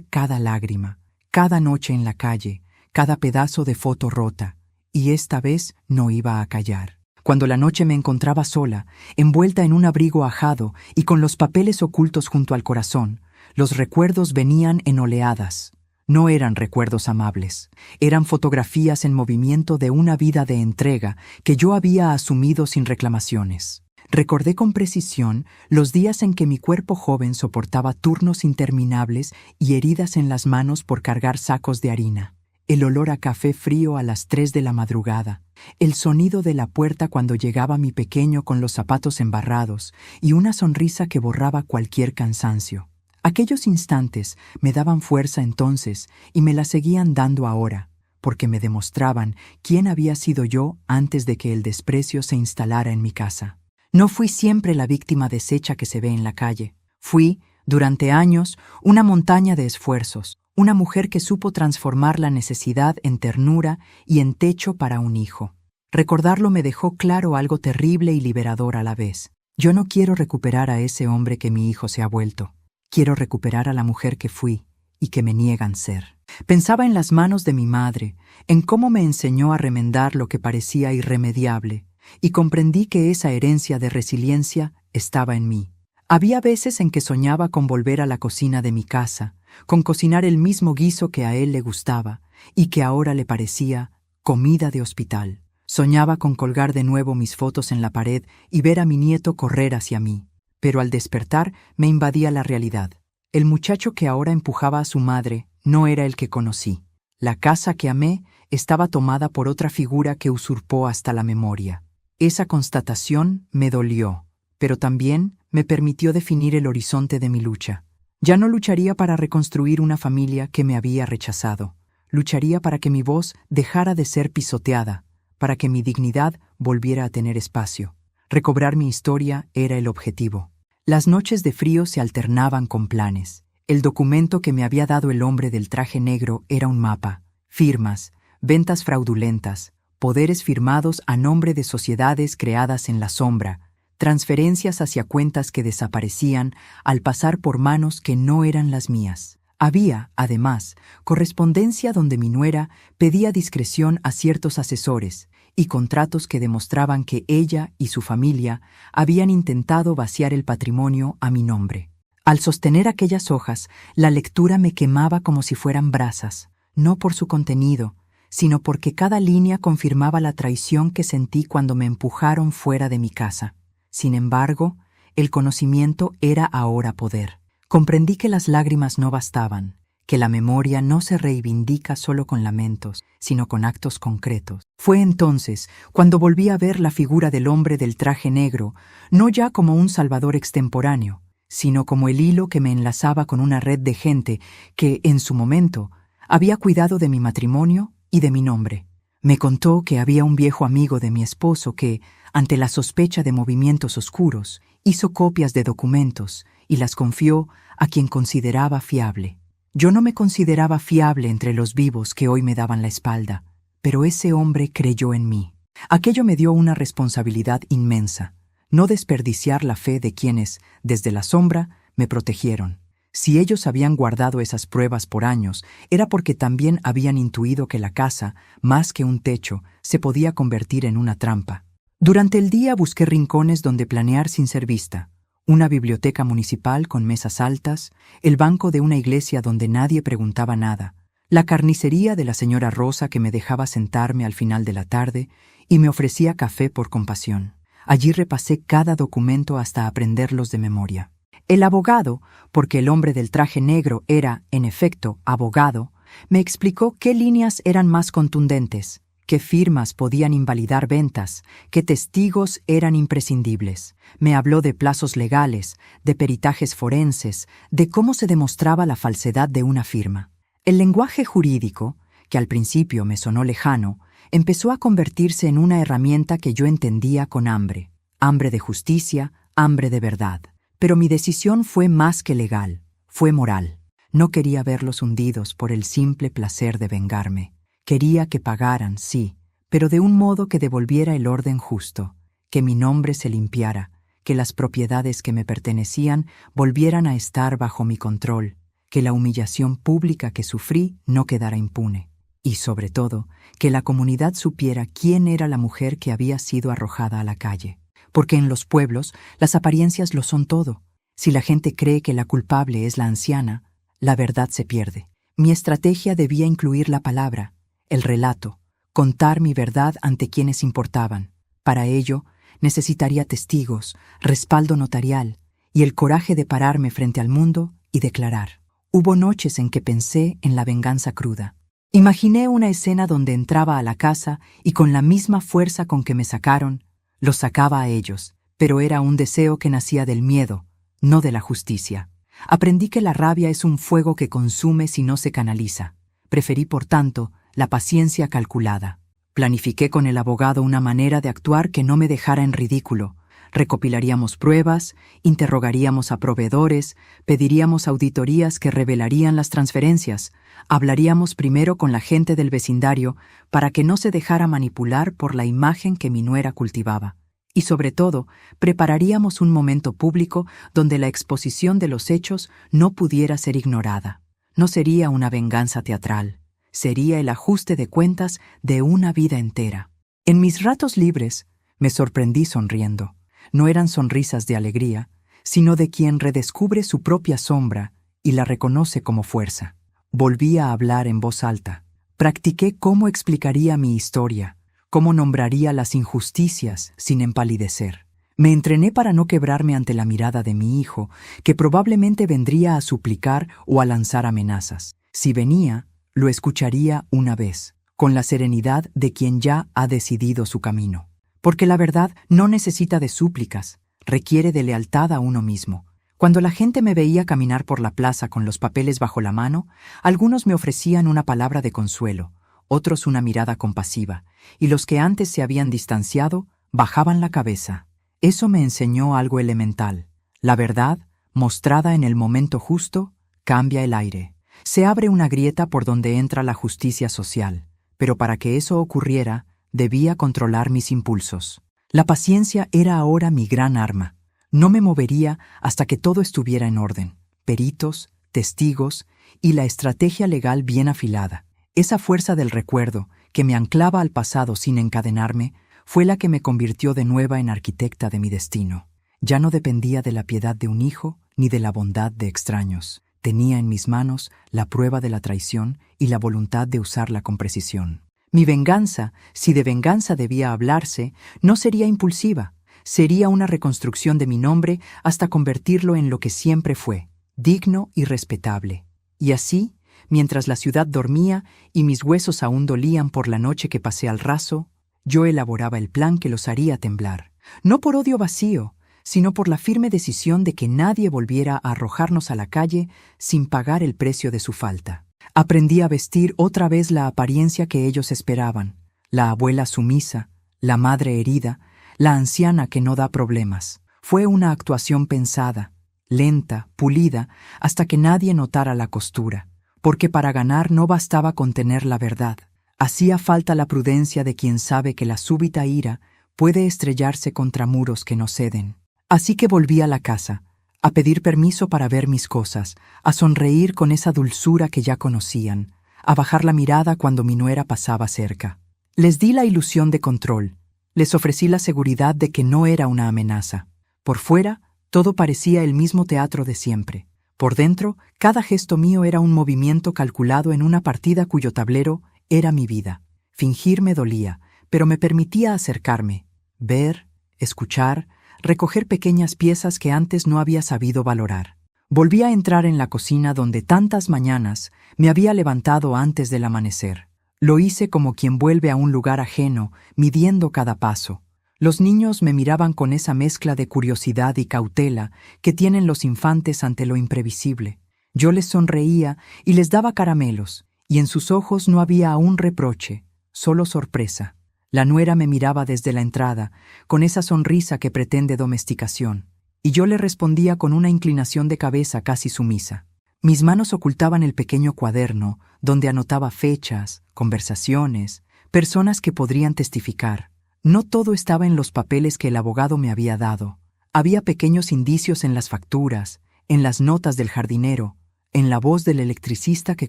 cada lágrima, cada noche en la calle, cada pedazo de foto rota, y esta vez no iba a callar. Cuando la noche me encontraba sola, envuelta en un abrigo ajado y con los papeles ocultos junto al corazón, los recuerdos venían en oleadas. No eran recuerdos amables, eran fotografías en movimiento de una vida de entrega que yo había asumido sin reclamaciones. Recordé con precisión los días en que mi cuerpo joven soportaba turnos interminables y heridas en las manos por cargar sacos de harina. El olor a café frío a las 3 de la madrugada, el sonido de la puerta cuando llegaba mi pequeño con los zapatos embarrados y una sonrisa que borraba cualquier cansancio. Aquellos instantes me daban fuerza entonces y me la seguían dando ahora, porque me demostraban quién había sido yo antes de que el desprecio se instalara en mi casa. No fui siempre la víctima deshecha que se ve en la calle. Fui, durante años, una montaña de esfuerzos, una mujer que supo transformar la necesidad en ternura y en techo para un hijo. Recordarlo me dejó claro algo terrible y liberador a la vez. Yo no quiero recuperar a ese hombre que mi hijo se ha vuelto. Quiero recuperar a la mujer que fui y que me niegan ser. Pensaba en las manos de mi madre, en cómo me enseñó a remendar lo que parecía irremediable, y comprendí que esa herencia de resiliencia estaba en mí. Había veces en que soñaba con volver a la cocina de mi casa, con cocinar el mismo guiso que a él le gustaba y que ahora le parecía comida de hospital. Soñaba con colgar de nuevo mis fotos en la pared y ver a mi nieto correr hacia mí. Pero al despertar me invadía la realidad. El muchacho que ahora empujaba a su madre no era el que conocí. La casa que amé estaba tomada por otra figura que usurpó hasta la memoria. Esa constatación me dolió, pero también me permitió definir el horizonte de mi lucha. Ya no lucharía para reconstruir una familia que me había rechazado. Lucharía para que mi voz dejara de ser pisoteada, para que mi dignidad volviera a tener espacio. Recobrar mi historia era el objetivo. Las noches de frío se alternaban con planes. El documento que me había dado el hombre del traje negro era un mapa, firmas, ventas fraudulentas, poderes firmados a nombre de sociedades creadas en la sombra, transferencias hacia cuentas que desaparecían al pasar por manos que no eran las mías. Había, además, correspondencia donde mi nuera pedía discreción a ciertos asesores y contratos que demostraban que ella y su familia habían intentado vaciar el patrimonio a mi nombre. Al sostener aquellas hojas, la lectura me quemaba como si fueran brasas, no por su contenido, sino porque cada línea confirmaba la traición que sentí cuando me empujaron fuera de mi casa. Sin embargo, el conocimiento era ahora poder. Comprendí que las lágrimas no bastaban, que la memoria no se reivindica solo con lamentos, sino con actos concretos. Fue entonces cuando volví a ver la figura del hombre del traje negro, no ya como un salvador extemporáneo, sino como el hilo que me enlazaba con una red de gente que, en su momento, había cuidado de mi matrimonio y de mi nombre. Me contó que había un viejo amigo de mi esposo que, ante la sospecha de movimientos oscuros, hizo copias de documentos y las confió a quien consideraba fiable. Yo no me consideraba fiable entre los vivos que hoy me daban la espalda, pero ese hombre creyó en mí. Aquello me dio una responsabilidad inmensa, no desperdiciar la fe de quienes, desde la sombra, me protegieron. Si ellos habían guardado esas pruebas por años, era porque también habían intuido que la casa, más que un techo, se podía convertir en una trampa. Durante el día busqué rincones donde planear sin ser vista. Una biblioteca municipal con mesas altas, el banco de una iglesia donde nadie preguntaba nada, la carnicería de la señora Rosa que me dejaba sentarme al final de la tarde y me ofrecía café por compasión. Allí repasé cada documento hasta aprenderlos de memoria. El abogado, porque el hombre del traje negro era, en efecto, abogado, me explicó qué líneas eran más contundentes, qué firmas podían invalidar ventas, qué testigos eran imprescindibles. Me habló de plazos legales, de peritajes forenses, de cómo se demostraba la falsedad de una firma. El lenguaje jurídico, que al principio me sonó lejano, empezó a convertirse en una herramienta que yo entendía con hambre. Hambre de justicia, hambre de verdad. Pero mi decisión fue más que legal, fue moral. No quería verlos hundidos por el simple placer de vengarme. Quería que pagaran, sí, pero de un modo que devolviera el orden justo, que mi nombre se limpiara, que las propiedades que me pertenecían volvieran a estar bajo mi control, que la humillación pública que sufrí no quedara impune. Y, sobre todo, que la comunidad supiera quién era la mujer que había sido arrojada a la calle. Porque en los pueblos las apariencias lo son todo. Si la gente cree que la culpable es la anciana, la verdad se pierde. Mi estrategia debía incluir la palabra, el relato, contar mi verdad ante quienes importaban. Para ello, necesitaría testigos, respaldo notarial y el coraje de pararme frente al mundo y declarar. Hubo noches en que pensé en la venganza cruda. Imaginé una escena donde entraba a la casa y con la misma fuerza con que me sacaron, los sacaba a ellos, pero era un deseo que nacía del miedo, no de la justicia. Aprendí que la rabia es un fuego que consume si no se canaliza. Preferí, por tanto, la paciencia calculada. Planifiqué con el abogado una manera de actuar que no me dejara en ridículo. Recopilaríamos pruebas, interrogaríamos a proveedores, pediríamos auditorías que revelarían las transferencias, hablaríamos primero con la gente del vecindario para que no se dejara manipular por la imagen que mi nuera cultivaba. Y sobre todo, prepararíamos un momento público donde la exposición de los hechos no pudiera ser ignorada. No sería una venganza teatral, sería el ajuste de cuentas de una vida entera. En mis ratos libres, me sorprendí sonriendo. No eran sonrisas de alegría, sino de quien redescubre su propia sombra y la reconoce como fuerza. Volví a hablar en voz alta. Practiqué cómo explicaría mi historia, cómo nombraría las injusticias sin empalidecer. Me entrené para no quebrarme ante la mirada de mi hijo, que probablemente vendría a suplicar o a lanzar amenazas. Si venía, lo escucharía una vez, con la serenidad de quien ya ha decidido su camino. Porque la verdad no necesita de súplicas, requiere de lealtad a uno mismo. Cuando la gente me veía caminar por la plaza con los papeles bajo la mano, algunos me ofrecían una palabra de consuelo, otros una mirada compasiva, y los que antes se habían distanciado bajaban la cabeza. Eso me enseñó algo elemental. La verdad, mostrada en el momento justo, cambia el aire. Se abre una grieta por donde entra la justicia social, pero para que eso ocurriera, debía controlar mis impulsos. La paciencia era ahora mi gran arma. No me movería hasta que todo estuviera en orden. Peritos, testigos y la estrategia legal bien afilada. Esa fuerza del recuerdo, que me anclaba al pasado sin encadenarme, fue la que me convirtió de nuevo en arquitecta de mi destino. Ya no dependía de la piedad de un hijo ni de la bondad de extraños. Tenía en mis manos la prueba de la traición y la voluntad de usarla con precisión. Mi venganza, si de venganza debía hablarse, no sería impulsiva, sería una reconstrucción de mi nombre hasta convertirlo en lo que siempre fue, digno y respetable. Y así, mientras la ciudad dormía y mis huesos aún dolían por la noche que pasé al raso, yo elaboraba el plan que los haría temblar, no por odio vacío, sino por la firme decisión de que nadie volviera a arrojarnos a la calle sin pagar el precio de su falta. Aprendí a vestir otra vez la apariencia que ellos esperaban, la abuela sumisa, la madre herida, la anciana que no da problemas. Fue una actuación pensada, lenta, pulida, hasta que nadie notara la costura, porque para ganar no bastaba con tener la verdad. Hacía falta la prudencia de quien sabe que la súbita ira puede estrellarse contra muros que no ceden. Así que volví a la casa, a pedir permiso para ver mis cosas, a sonreír con esa dulzura que ya conocían, a bajar la mirada cuando mi nuera pasaba cerca. Les di la ilusión de control, les ofrecí la seguridad de que no era una amenaza. Por fuera, todo parecía el mismo teatro de siempre. Por dentro, cada gesto mío era un movimiento calculado en una partida cuyo tablero era mi vida. Fingir me dolía, pero me permitía acercarme, ver, escuchar, recoger pequeñas piezas que antes no había sabido valorar. Volví a entrar en la cocina donde tantas mañanas me había levantado antes del amanecer. Lo hice como quien vuelve a un lugar ajeno, midiendo cada paso. Los niños me miraban con esa mezcla de curiosidad y cautela que tienen los infantes ante lo imprevisible. Yo les sonreía y les daba caramelos, y en sus ojos no había aún reproche, solo sorpresa. La nuera me miraba desde la entrada, con esa sonrisa que pretende domesticación, y yo le respondía con una inclinación de cabeza casi sumisa. Mis manos ocultaban el pequeño cuaderno, donde anotaba fechas, conversaciones, personas que podrían testificar. No todo estaba en los papeles que el abogado me había dado. Había pequeños indicios en las facturas, en las notas del jardinero, en la voz del electricista que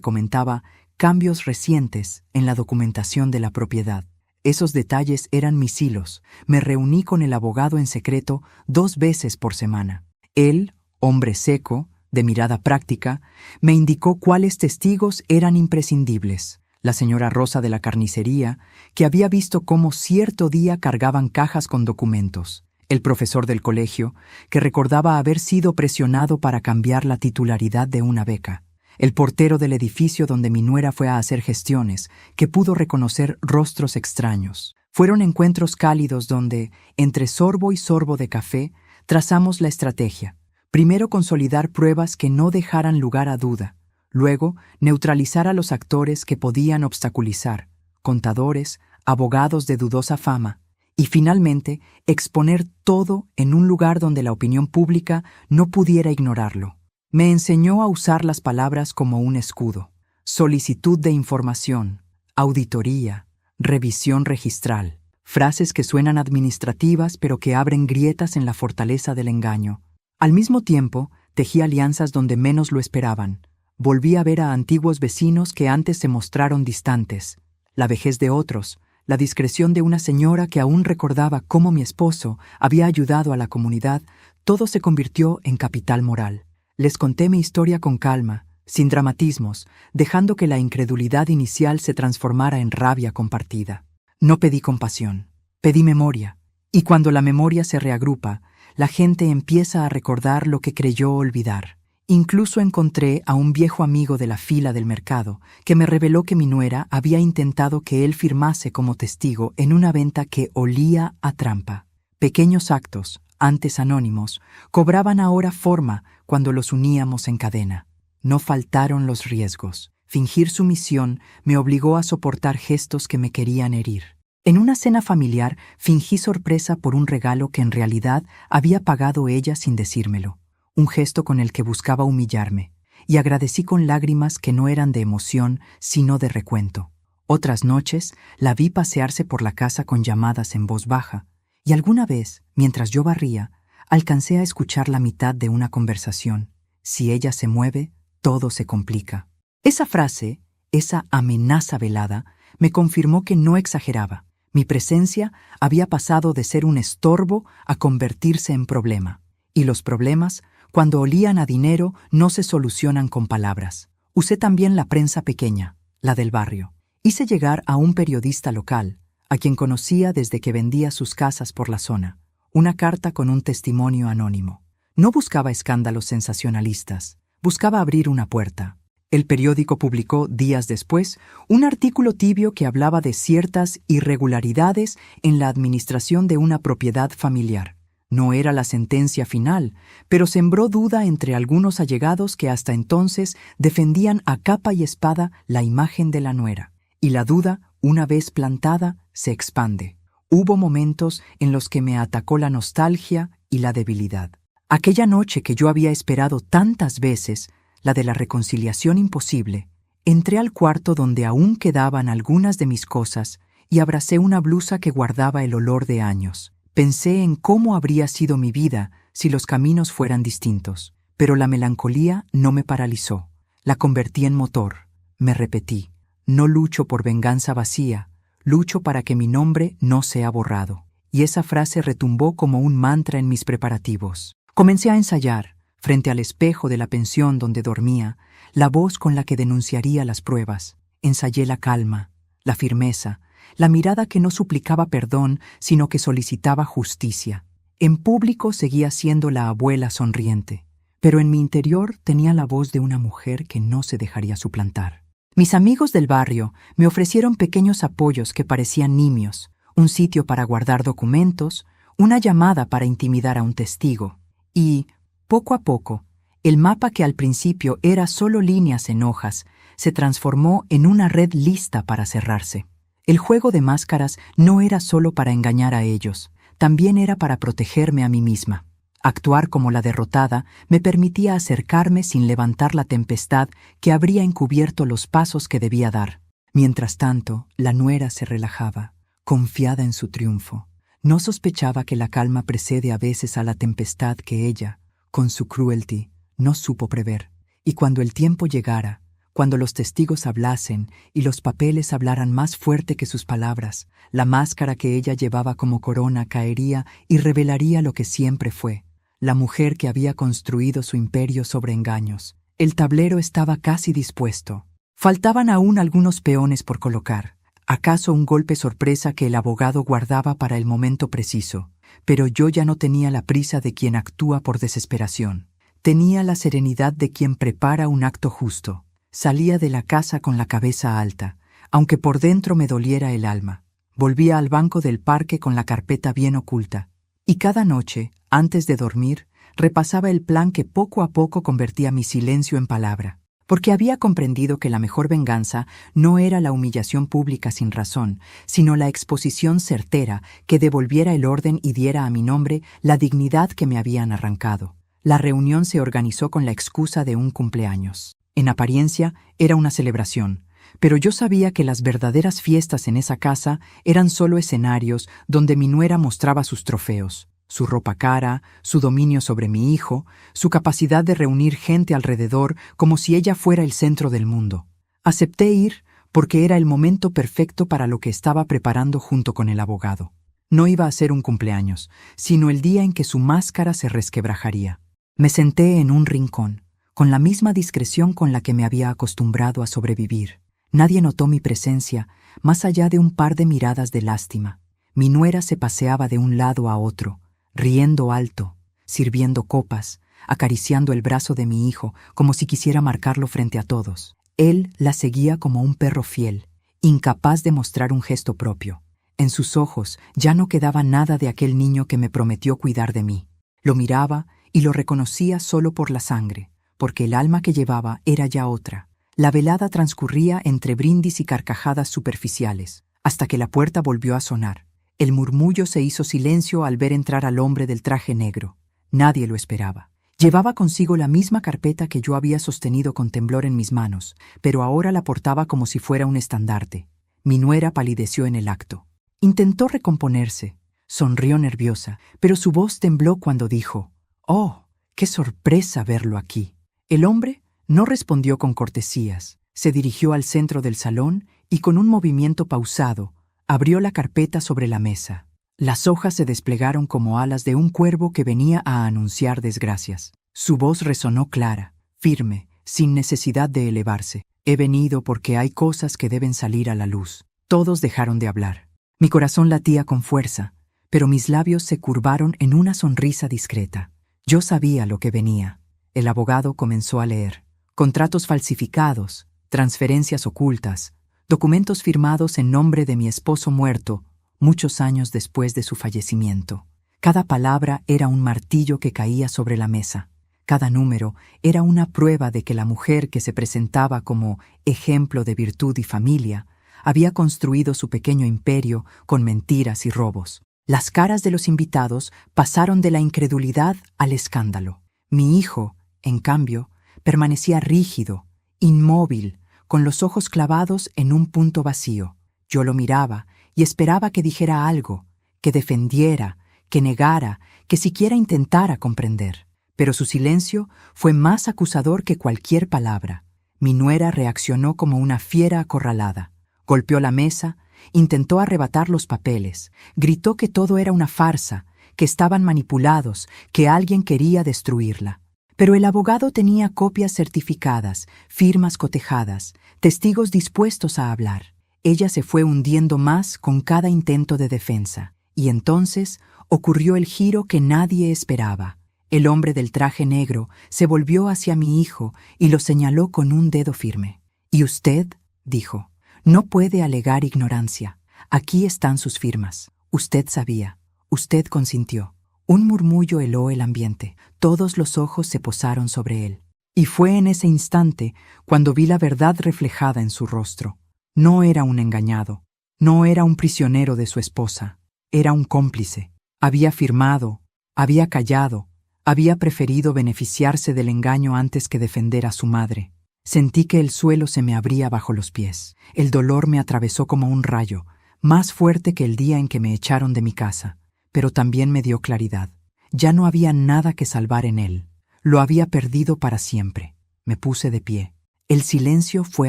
comentaba cambios recientes en la documentación de la propiedad. Esos detalles eran mis hilos. Me reuní con el abogado en secreto 2 veces por semana. Él, hombre seco, de mirada práctica, me indicó cuáles testigos eran imprescindibles. La señora Rosa de la carnicería, que había visto cómo cierto día cargaban cajas con documentos. El profesor del colegio, que recordaba haber sido presionado para cambiar la titularidad de una beca. El portero del edificio donde mi nuera fue a hacer gestiones, que pudo reconocer rostros extraños. Fueron encuentros cálidos donde, entre sorbo y sorbo de café, trazamos la estrategia. Primero consolidar pruebas que no dejaran lugar a duda. Luego, neutralizar a los actores que podían obstaculizar, contadores, abogados de dudosa fama. Y finalmente, exponer todo en un lugar donde la opinión pública no pudiera ignorarlo. Me enseñó a usar las palabras como un escudo. Solicitud de información, auditoría, revisión registral. Frases que suenan administrativas pero que abren grietas en la fortaleza del engaño. Al mismo tiempo, tejí alianzas donde menos lo esperaban. Volví a ver a antiguos vecinos que antes se mostraron distantes. La vejez de otros, la discreción de una señora que aún recordaba cómo mi esposo había ayudado a la comunidad, todo se convirtió en capital moral. Les conté mi historia con calma, sin dramatismos, dejando que la incredulidad inicial se transformara en rabia compartida. No pedí compasión, pedí memoria, y cuando la memoria se reagrupa, la gente empieza a recordar lo que creyó olvidar. Incluso encontré a un viejo amigo de la fila del mercado que me reveló que mi nuera había intentado que él firmase como testigo en una venta que olía a trampa. Pequeños actos, antes anónimos, cobraban ahora forma cuando los uníamos en cadena. No faltaron los riesgos. Fingir sumisión me obligó a soportar gestos que me querían herir. En una cena familiar fingí sorpresa por un regalo que en realidad había pagado ella sin decírmelo. Un gesto con el que buscaba humillarme, y agradecí con lágrimas que no eran de emoción, sino de recuento. Otras noches la vi pasearse por la casa con llamadas en voz baja, y alguna vez, mientras yo barría, alcancé a escuchar la mitad de una conversación. Si ella se mueve, todo se complica. Esa frase, esa amenaza velada, me confirmó que no exageraba. Mi presencia había pasado de ser un estorbo a convertirse en problema. Y los problemas, cuando olían a dinero, no se solucionan con palabras. Usé también la prensa pequeña, la del barrio. Hice llegar a un periodista local, a quien conocía desde que vendía sus casas por la zona, una carta con un testimonio anónimo. No buscaba escándalos sensacionalistas, buscaba abrir una puerta. El periódico publicó, días después, un artículo tibio que hablaba de ciertas irregularidades en la administración de una propiedad familiar. No era la sentencia final, pero sembró duda entre algunos allegados que hasta entonces defendían a capa y espada la imagen de la nuera. Y la duda, una vez plantada, se expande. Hubo momentos en los que me atacó la nostalgia y la debilidad. Aquella noche que yo había esperado tantas veces, la de la reconciliación imposible, entré al cuarto donde aún quedaban algunas de mis cosas y abracé una blusa que guardaba el olor de años. Pensé en cómo habría sido mi vida si los caminos fueran distintos, pero la melancolía no me paralizó. La convertí en motor. Me repetí, no lucho por venganza vacía, lucho para que mi nombre no sea borrado. Y esa frase retumbó como un mantra en mis preparativos. Comencé a ensayar, frente al espejo de la pensión donde dormía, la voz con la que denunciaría las pruebas. Ensayé la calma, la firmeza, la mirada que no suplicaba perdón, sino que solicitaba justicia. En público seguía siendo la abuela sonriente, pero en mi interior tenía la voz de una mujer que no se dejaría suplantar. Mis amigos del barrio me ofrecieron pequeños apoyos que parecían nimios, un sitio para guardar documentos, una llamada para intimidar a un testigo. Y, poco a poco, el mapa que al principio era solo líneas en hojas, se transformó en una red lista para cerrarse. El juego de máscaras no era solo para engañar a ellos, también era para protegerme a mí misma. Actuar como la derrotada me permitía acercarme sin levantar la tempestad que habría encubierto los pasos que debía dar. Mientras tanto, la nuera se relajaba, confiada en su triunfo. No sospechaba que la calma precede a veces a la tempestad que ella, con su crueldad, no supo prever. Y cuando el tiempo llegara, cuando los testigos hablasen y los papeles hablaran más fuerte que sus palabras, la máscara que ella llevaba como corona caería y revelaría lo que siempre fue, la mujer que había construido su imperio sobre engaños. El tablero estaba casi dispuesto. Faltaban aún algunos peones por colocar. ¿Acaso un golpe sorpresa que el abogado guardaba para el momento preciso? Pero yo ya no tenía la prisa de quien actúa por desesperación. Tenía la serenidad de quien prepara un acto justo. Salía de la casa con la cabeza alta, aunque por dentro me doliera el alma. Volvía al banco del parque con la carpeta bien oculta. Y cada noche, antes de dormir, repasaba el plan que poco a poco convertía mi silencio en palabra. Porque había comprendido que la mejor venganza no era la humillación pública sin razón, sino la exposición certera que devolviera el orden y diera a mi nombre la dignidad que me habían arrancado. La reunión se organizó con la excusa de un cumpleaños. En apariencia, era una celebración, pero yo sabía que las verdaderas fiestas en esa casa eran solo escenarios donde mi nuera mostraba sus trofeos, su ropa cara, su dominio sobre mi hijo, su capacidad de reunir gente alrededor como si ella fuera el centro del mundo. Acepté ir porque era el momento perfecto para lo que estaba preparando junto con el abogado. No iba a ser un cumpleaños, sino el día en que su máscara se resquebrajaría. Me senté en un rincón, con la misma discreción con la que me había acostumbrado a sobrevivir. Nadie notó mi presencia, más allá de un par de miradas de lástima. Mi nuera se paseaba de un lado a otro, riendo alto, sirviendo copas, acariciando el brazo de mi hijo como si quisiera marcarlo frente a todos. Él la seguía como un perro fiel, incapaz de mostrar un gesto propio. En sus ojos ya no quedaba nada de aquel niño que me prometió cuidar de mí. Lo miraba y lo reconocía solo por la sangre, porque el alma que llevaba era ya otra. La velada transcurría entre brindis y carcajadas superficiales, hasta que la puerta volvió a sonar. El murmullo se hizo silencio al ver entrar al hombre del traje negro. Nadie lo esperaba. Llevaba consigo la misma carpeta que yo había sostenido con temblor en mis manos, pero ahora la portaba como si fuera un estandarte. Mi nuera palideció en el acto. Intentó recomponerse, sonrió nerviosa, pero su voz tembló cuando dijo: «Oh, qué sorpresa verlo aquí». El hombre no respondió con cortesías. Se dirigió al centro del salón y con un movimiento pausado, abrió la carpeta sobre la mesa. Las hojas se desplegaron como alas de un cuervo que venía a anunciar desgracias. Su voz resonó clara, firme, sin necesidad de elevarse. «He venido porque hay cosas que deben salir a la luz». Todos dejaron de hablar. Mi corazón latía con fuerza, pero mis labios se curvaron en una sonrisa discreta. Yo sabía lo que venía. El abogado comenzó a leer. Contratos falsificados, transferencias ocultas, documentos firmados en nombre de mi esposo muerto, muchos años después de su fallecimiento. Cada palabra era un martillo que caía sobre la mesa. Cada número era una prueba de que la mujer que se presentaba como ejemplo de virtud y familia había construido su pequeño imperio con mentiras y robos. Las caras de los invitados pasaron de la incredulidad al escándalo. Mi hijo, en cambio, permanecía rígido, inmóvil, con los ojos clavados en un punto vacío. Yo lo miraba y esperaba que dijera algo, que defendiera, que negara, que siquiera intentara comprender. Pero su silencio fue más acusador que cualquier palabra. Mi nuera reaccionó como una fiera acorralada. Golpeó la mesa, intentó arrebatar los papeles, gritó que todo era una farsa, que estaban manipulados, que alguien quería destruirla. Pero el abogado tenía copias certificadas, firmas cotejadas, testigos dispuestos a hablar. Ella se fue hundiendo más con cada intento de defensa. Y entonces ocurrió el giro que nadie esperaba. El hombre del traje negro se volvió hacia mi hijo y lo señaló con un dedo firme. «¿Y usted?», dijo. «No puede alegar ignorancia. Aquí están sus firmas. Usted sabía. Usted consintió». Un murmullo heló el ambiente. Todos los ojos se posaron sobre él. Y fue en ese instante cuando vi la verdad reflejada en su rostro. No era un engañado. No era un prisionero de su esposa, era un cómplice. Había firmado, había callado, había preferido beneficiarse del engaño antes que defender a su madre. Sentí que el suelo se me abría bajo los pies. El dolor me atravesó como un rayo, más fuerte que el día en que me echaron de mi casa, pero también me dio claridad. Ya no había nada que salvar en él. Lo había perdido para siempre. Me puse de pie. El silencio fue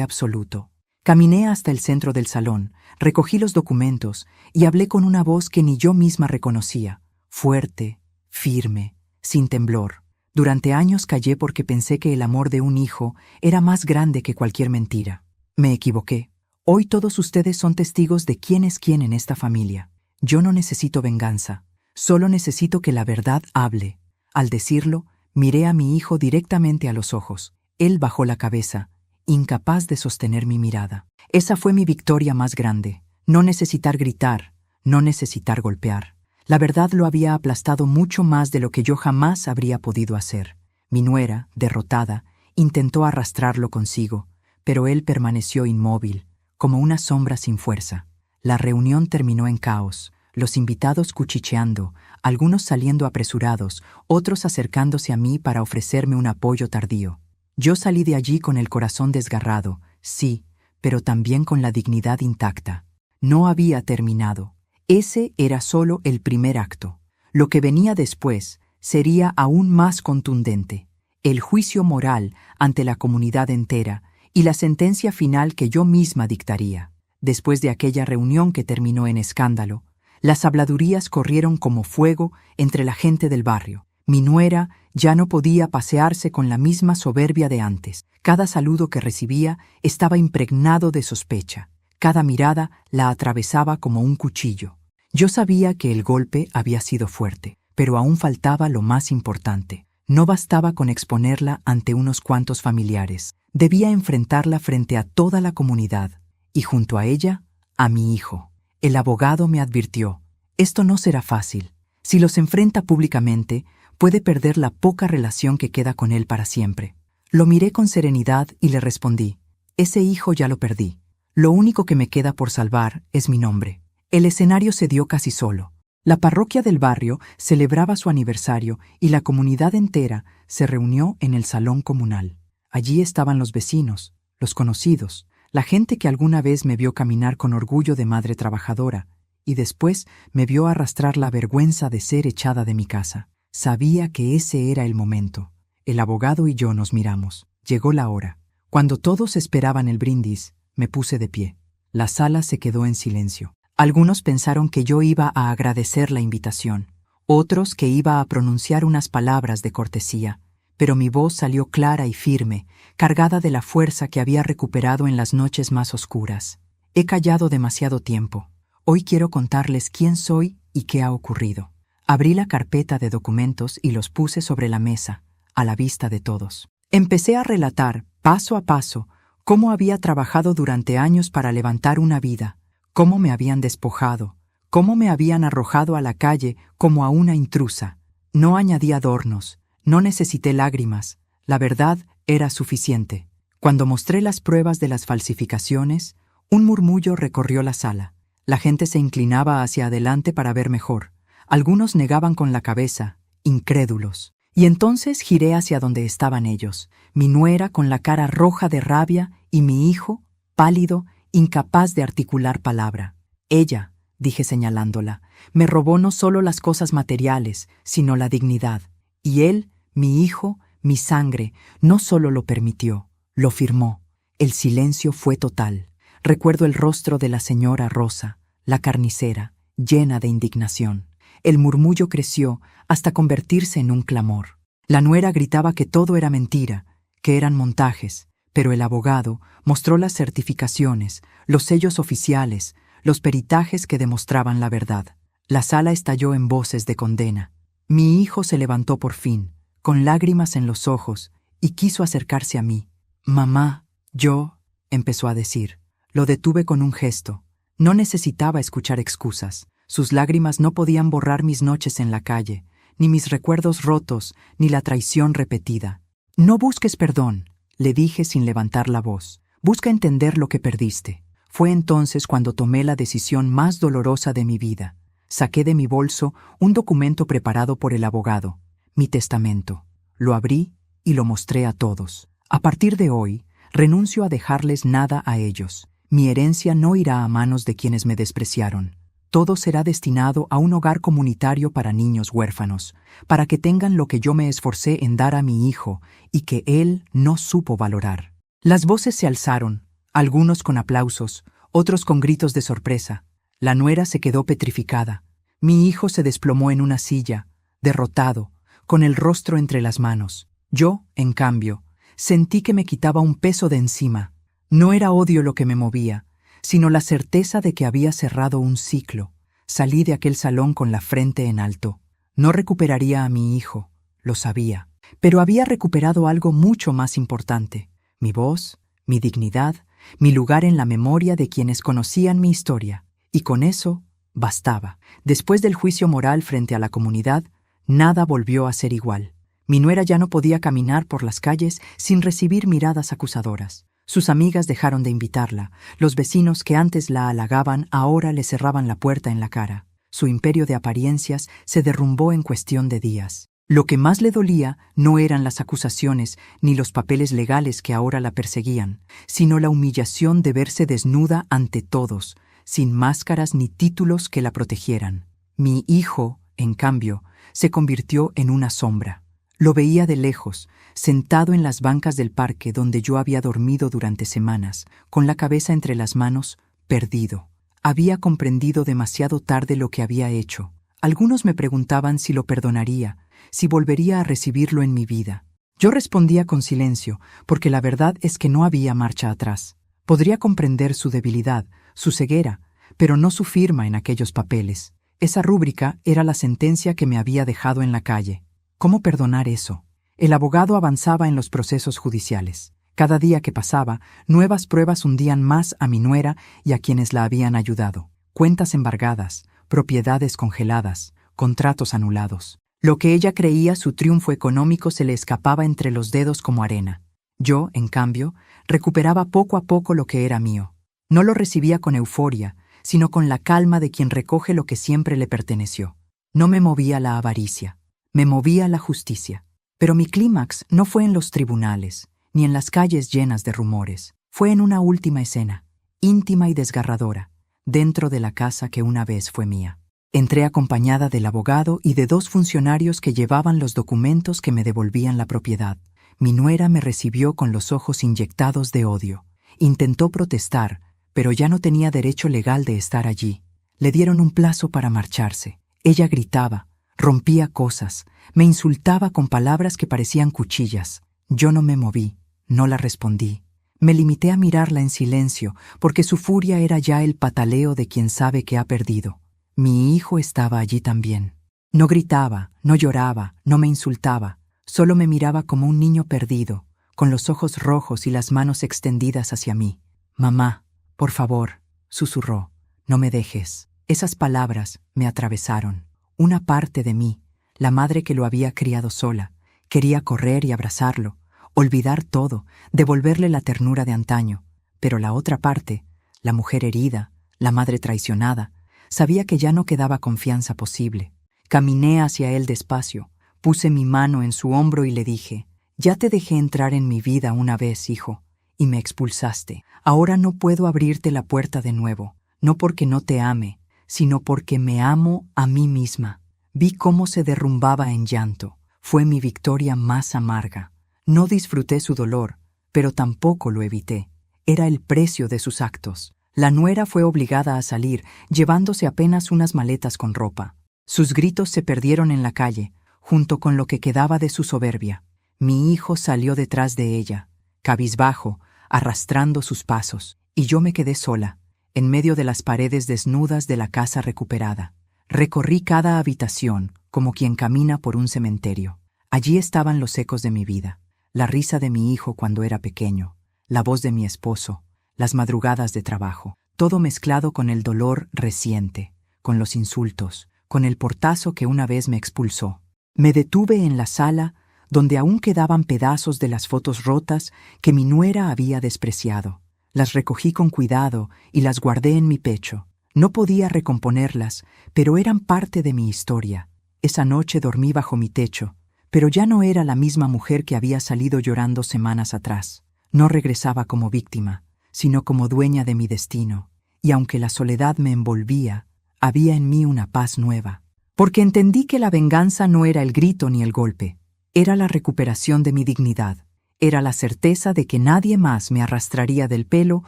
absoluto. Caminé hasta el centro del salón, recogí los documentos y hablé con una voz que ni yo misma reconocía, fuerte, firme, sin temblor. Durante años callé porque pensé que el amor de un hijo era más grande que cualquier mentira. Me equivoqué. Hoy todos ustedes son testigos de quién es quién en esta familia. Yo no necesito venganza, solo necesito que la verdad hable. Al decirlo, miré a mi hijo directamente a los ojos. Él bajó la cabeza, incapaz de sostener mi mirada. Esa fue mi victoria más grande. No necesitar gritar, no necesitar golpear. La verdad lo había aplastado mucho más de lo que yo jamás habría podido hacer. Mi nuera, derrotada, intentó arrastrarlo consigo, pero él permaneció inmóvil, como una sombra sin fuerza. La reunión terminó en caos, los invitados cuchicheando, algunos saliendo apresurados, otros acercándose a mí para ofrecerme un apoyo tardío. Yo salí de allí con el corazón desgarrado, sí, pero también con la dignidad intacta. No había terminado. Ese era solo el primer acto. Lo que venía después sería aún más contundente. El juicio moral ante la comunidad entera y la sentencia final que yo misma dictaría. Después de aquella reunión que terminó en escándalo, las habladurías corrieron como fuego entre la gente del barrio. Mi nuera ya no podía pasearse con la misma soberbia de antes. Cada saludo que recibía estaba impregnado de sospecha. Cada mirada la atravesaba como un cuchillo. Yo sabía que el golpe había sido fuerte, pero aún faltaba lo más importante. No bastaba con exponerla ante unos cuantos familiares. Debía enfrentarla frente a toda la comunidad, y junto a ella, a mi hijo. El abogado me advirtió: esto no será fácil. Si los enfrenta públicamente, puede perder la poca relación que queda con él para siempre. Lo miré con serenidad y le respondí: ese hijo ya lo perdí. Lo único que me queda por salvar es mi nombre. El escenario se dio casi solo. La parroquia del barrio celebraba su aniversario y la comunidad entera se reunió en el salón comunal. Allí estaban los vecinos, los conocidos, la gente que alguna vez me vio caminar con orgullo de madre trabajadora y después me vio arrastrar la vergüenza de ser echada de mi casa. Sabía que ese era el momento. El abogado y yo nos miramos. Llegó la hora. Cuando todos esperaban el brindis, me puse de pie. La sala se quedó en silencio. Algunos pensaron que yo iba a agradecer la invitación, otros que iba a pronunciar unas palabras de cortesía, pero mi voz salió clara y firme, cargada de la fuerza que había recuperado en las noches más oscuras. He callado demasiado tiempo. Hoy quiero contarles quién soy y qué ha ocurrido. Abrí la carpeta de documentos y los puse sobre la mesa, a la vista de todos. Empecé a relatar, paso a paso, cómo había trabajado durante años para levantar una vida, cómo me habían despojado, cómo me habían arrojado a la calle como a una intrusa. No añadí adornos, no necesité lágrimas, la verdad era suficiente. Cuando mostré las pruebas de las falsificaciones, un murmullo recorrió la sala. La gente se inclinaba hacia adelante para ver mejor. Algunos negaban con la cabeza, incrédulos. Y entonces giré hacia donde estaban ellos, mi nuera con la cara roja de rabia y mi hijo, pálido, incapaz de articular palabra. Ella, dije señalándola, me robó no solo las cosas materiales, sino la dignidad. Y él, mi hijo, mi sangre, no solo lo permitió, lo firmó. El silencio fue total. Recuerdo el rostro de la señora Rosa, la carnicera, llena de indignación. El murmullo creció hasta convertirse en un clamor. La nuera gritaba que todo era mentira, que eran montajes, pero el abogado mostró las certificaciones, los sellos oficiales, los peritajes que demostraban la verdad. La sala estalló en voces de condena. Mi hijo se levantó por fin, con lágrimas en los ojos, y quiso acercarse a mí. «Mamá, yo», empezó a decir. Lo detuve con un gesto. No necesitaba escuchar excusas. Sus lágrimas no podían borrar mis noches en la calle, ni mis recuerdos rotos, ni la traición repetida. «No busques perdón», le dije sin levantar la voz. «Busca entender lo que perdiste. Fue entonces cuando tomé la decisión más dolorosa de mi vida. Saqué de mi bolso un documento preparado por el abogado, mi testamento. Lo abrí y lo mostré a todos. A partir de hoy, renuncio a dejarles nada a ellos. Mi herencia no irá a manos de quienes me despreciaron. Todo será destinado a un hogar comunitario para niños huérfanos, para que tengan lo que yo me esforcé en dar a mi hijo y que él no supo valorar. Las voces se alzaron, algunos con aplausos, otros con gritos de sorpresa. La nuera se quedó petrificada. Mi hijo se desplomó en una silla, derrotado, con el rostro entre las manos. Yo, en cambio, sentí que me quitaba un peso de encima. No era odio lo que me movía, sino la certeza de que había cerrado un ciclo. Salí de aquel salón con la frente en alto. No recuperaría a mi hijo, lo sabía, pero había recuperado algo mucho más importante: mi voz, mi dignidad, mi lugar en la memoria de quienes conocían mi historia. Y con eso bastaba. Después del juicio moral frente a la comunidad, nada volvió a ser igual. Mi nuera ya no podía caminar por las calles sin recibir miradas acusadoras. Sus amigas dejaron de invitarla. Los vecinos que antes la halagaban ahora le cerraban la puerta en la cara. Su imperio de apariencias se derrumbó en cuestión de días. Lo que más le dolía no eran las acusaciones ni los papeles legales que ahora la perseguían, sino la humillación de verse desnuda ante todos, sin máscaras ni títulos que la protegieran. Mi hijo, en cambio, se convirtió en una sombra. Lo veía de lejos, sentado en las bancas del parque donde yo había dormido durante semanas, con la cabeza entre las manos, perdido. Había comprendido demasiado tarde lo que había hecho. Algunos me preguntaban si lo perdonaría, si volvería a recibirlo en mi vida. Yo respondía con silencio, porque la verdad es que no había marcha atrás. Podría comprender su debilidad, su ceguera, pero no su firma en aquellos papeles. Esa rúbrica era la sentencia que me había dejado en la calle. ¿Cómo perdonar eso? El abogado avanzaba en los procesos judiciales. Cada día que pasaba, nuevas pruebas hundían más a mi nuera y a quienes la habían ayudado. Cuentas embargadas, propiedades congeladas, contratos anulados. Lo que ella creía su triunfo económico se le escapaba entre los dedos como arena. Yo, en cambio, recuperaba poco a poco lo que era mío. No lo recibía con euforia, sino con la calma de quien recoge lo que siempre le perteneció. No me movía la avaricia. Me movía la justicia. Pero mi clímax no fue en los tribunales, ni en las calles llenas de rumores. Fue en una última escena, íntima y desgarradora, dentro de la casa que una vez fue mía. Entré acompañada del abogado y de 2 funcionarios que llevaban los documentos que me devolvían la propiedad. Mi nuera me recibió con los ojos inyectados de odio. Intentó protestar, pero ya no tenía derecho legal de estar allí. Le dieron un plazo para marcharse. Ella gritaba, rompía cosas, me insultaba con palabras que parecían cuchillas. Yo no me moví, no la respondí. Me limité a mirarla en silencio, porque su furia era ya el pataleo de quien sabe que ha perdido. Mi hijo estaba allí también. No gritaba, no lloraba, no me insultaba. Solo me miraba como un niño perdido, con los ojos rojos y las manos extendidas hacia mí. «Mamá, por favor», susurró, «no me dejes». Esas palabras me atravesaron. Una parte de mí, la madre que lo había criado sola, quería correr y abrazarlo, olvidar todo, devolverle la ternura de antaño. Pero la otra parte, la mujer herida, la madre traicionada, sabía que ya no quedaba confianza posible. Caminé hacia él despacio, puse mi mano en su hombro y le dije: «Ya te dejé entrar en mi vida una vez, hijo, y me expulsaste. Ahora no puedo abrirte la puerta de nuevo, no porque no te ame, sino porque me amo a mí misma». Vi cómo se derrumbaba en llanto. Fue mi victoria más amarga. No disfruté su dolor, pero tampoco lo evité. Era el precio de sus actos. La nuera fue obligada a salir, llevándose apenas unas maletas con ropa. Sus gritos se perdieron en la calle, junto con lo que quedaba de su soberbia. Mi hijo salió detrás de ella, cabizbajo, arrastrando sus pasos, y yo me quedé sola, en medio de las paredes desnudas de la casa recuperada. Recorrí cada habitación, como quien camina por un cementerio. Allí estaban los ecos de mi vida, la risa de mi hijo cuando era pequeño, la voz de mi esposo, las madrugadas de trabajo, todo mezclado con el dolor reciente, con los insultos, con el portazo que una vez me expulsó. Me detuve en la sala, donde aún quedaban pedazos de las fotos rotas que mi nuera había despreciado. Las recogí con cuidado y las guardé en mi pecho. No podía recomponerlas, pero eran parte de mi historia. Esa noche dormí bajo mi techo, pero ya no era la misma mujer que había salido llorando semanas atrás. No regresaba como víctima, sino como dueña de mi destino. Y aunque la soledad me envolvía, había en mí una paz nueva. Porque entendí que la venganza no era el grito ni el golpe, era la recuperación de mi dignidad. Era la certeza de que nadie más me arrastraría del pelo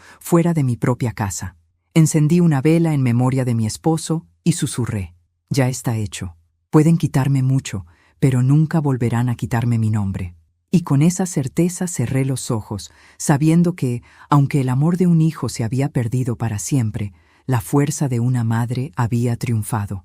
fuera de mi propia casa. Encendí una vela en memoria de mi esposo y susurré: ya está hecho. Pueden quitarme mucho, pero nunca volverán a quitarme mi nombre. Y con esa certeza cerré los ojos, sabiendo que, aunque el amor de un hijo se había perdido para siempre, la fuerza de una madre había triunfado.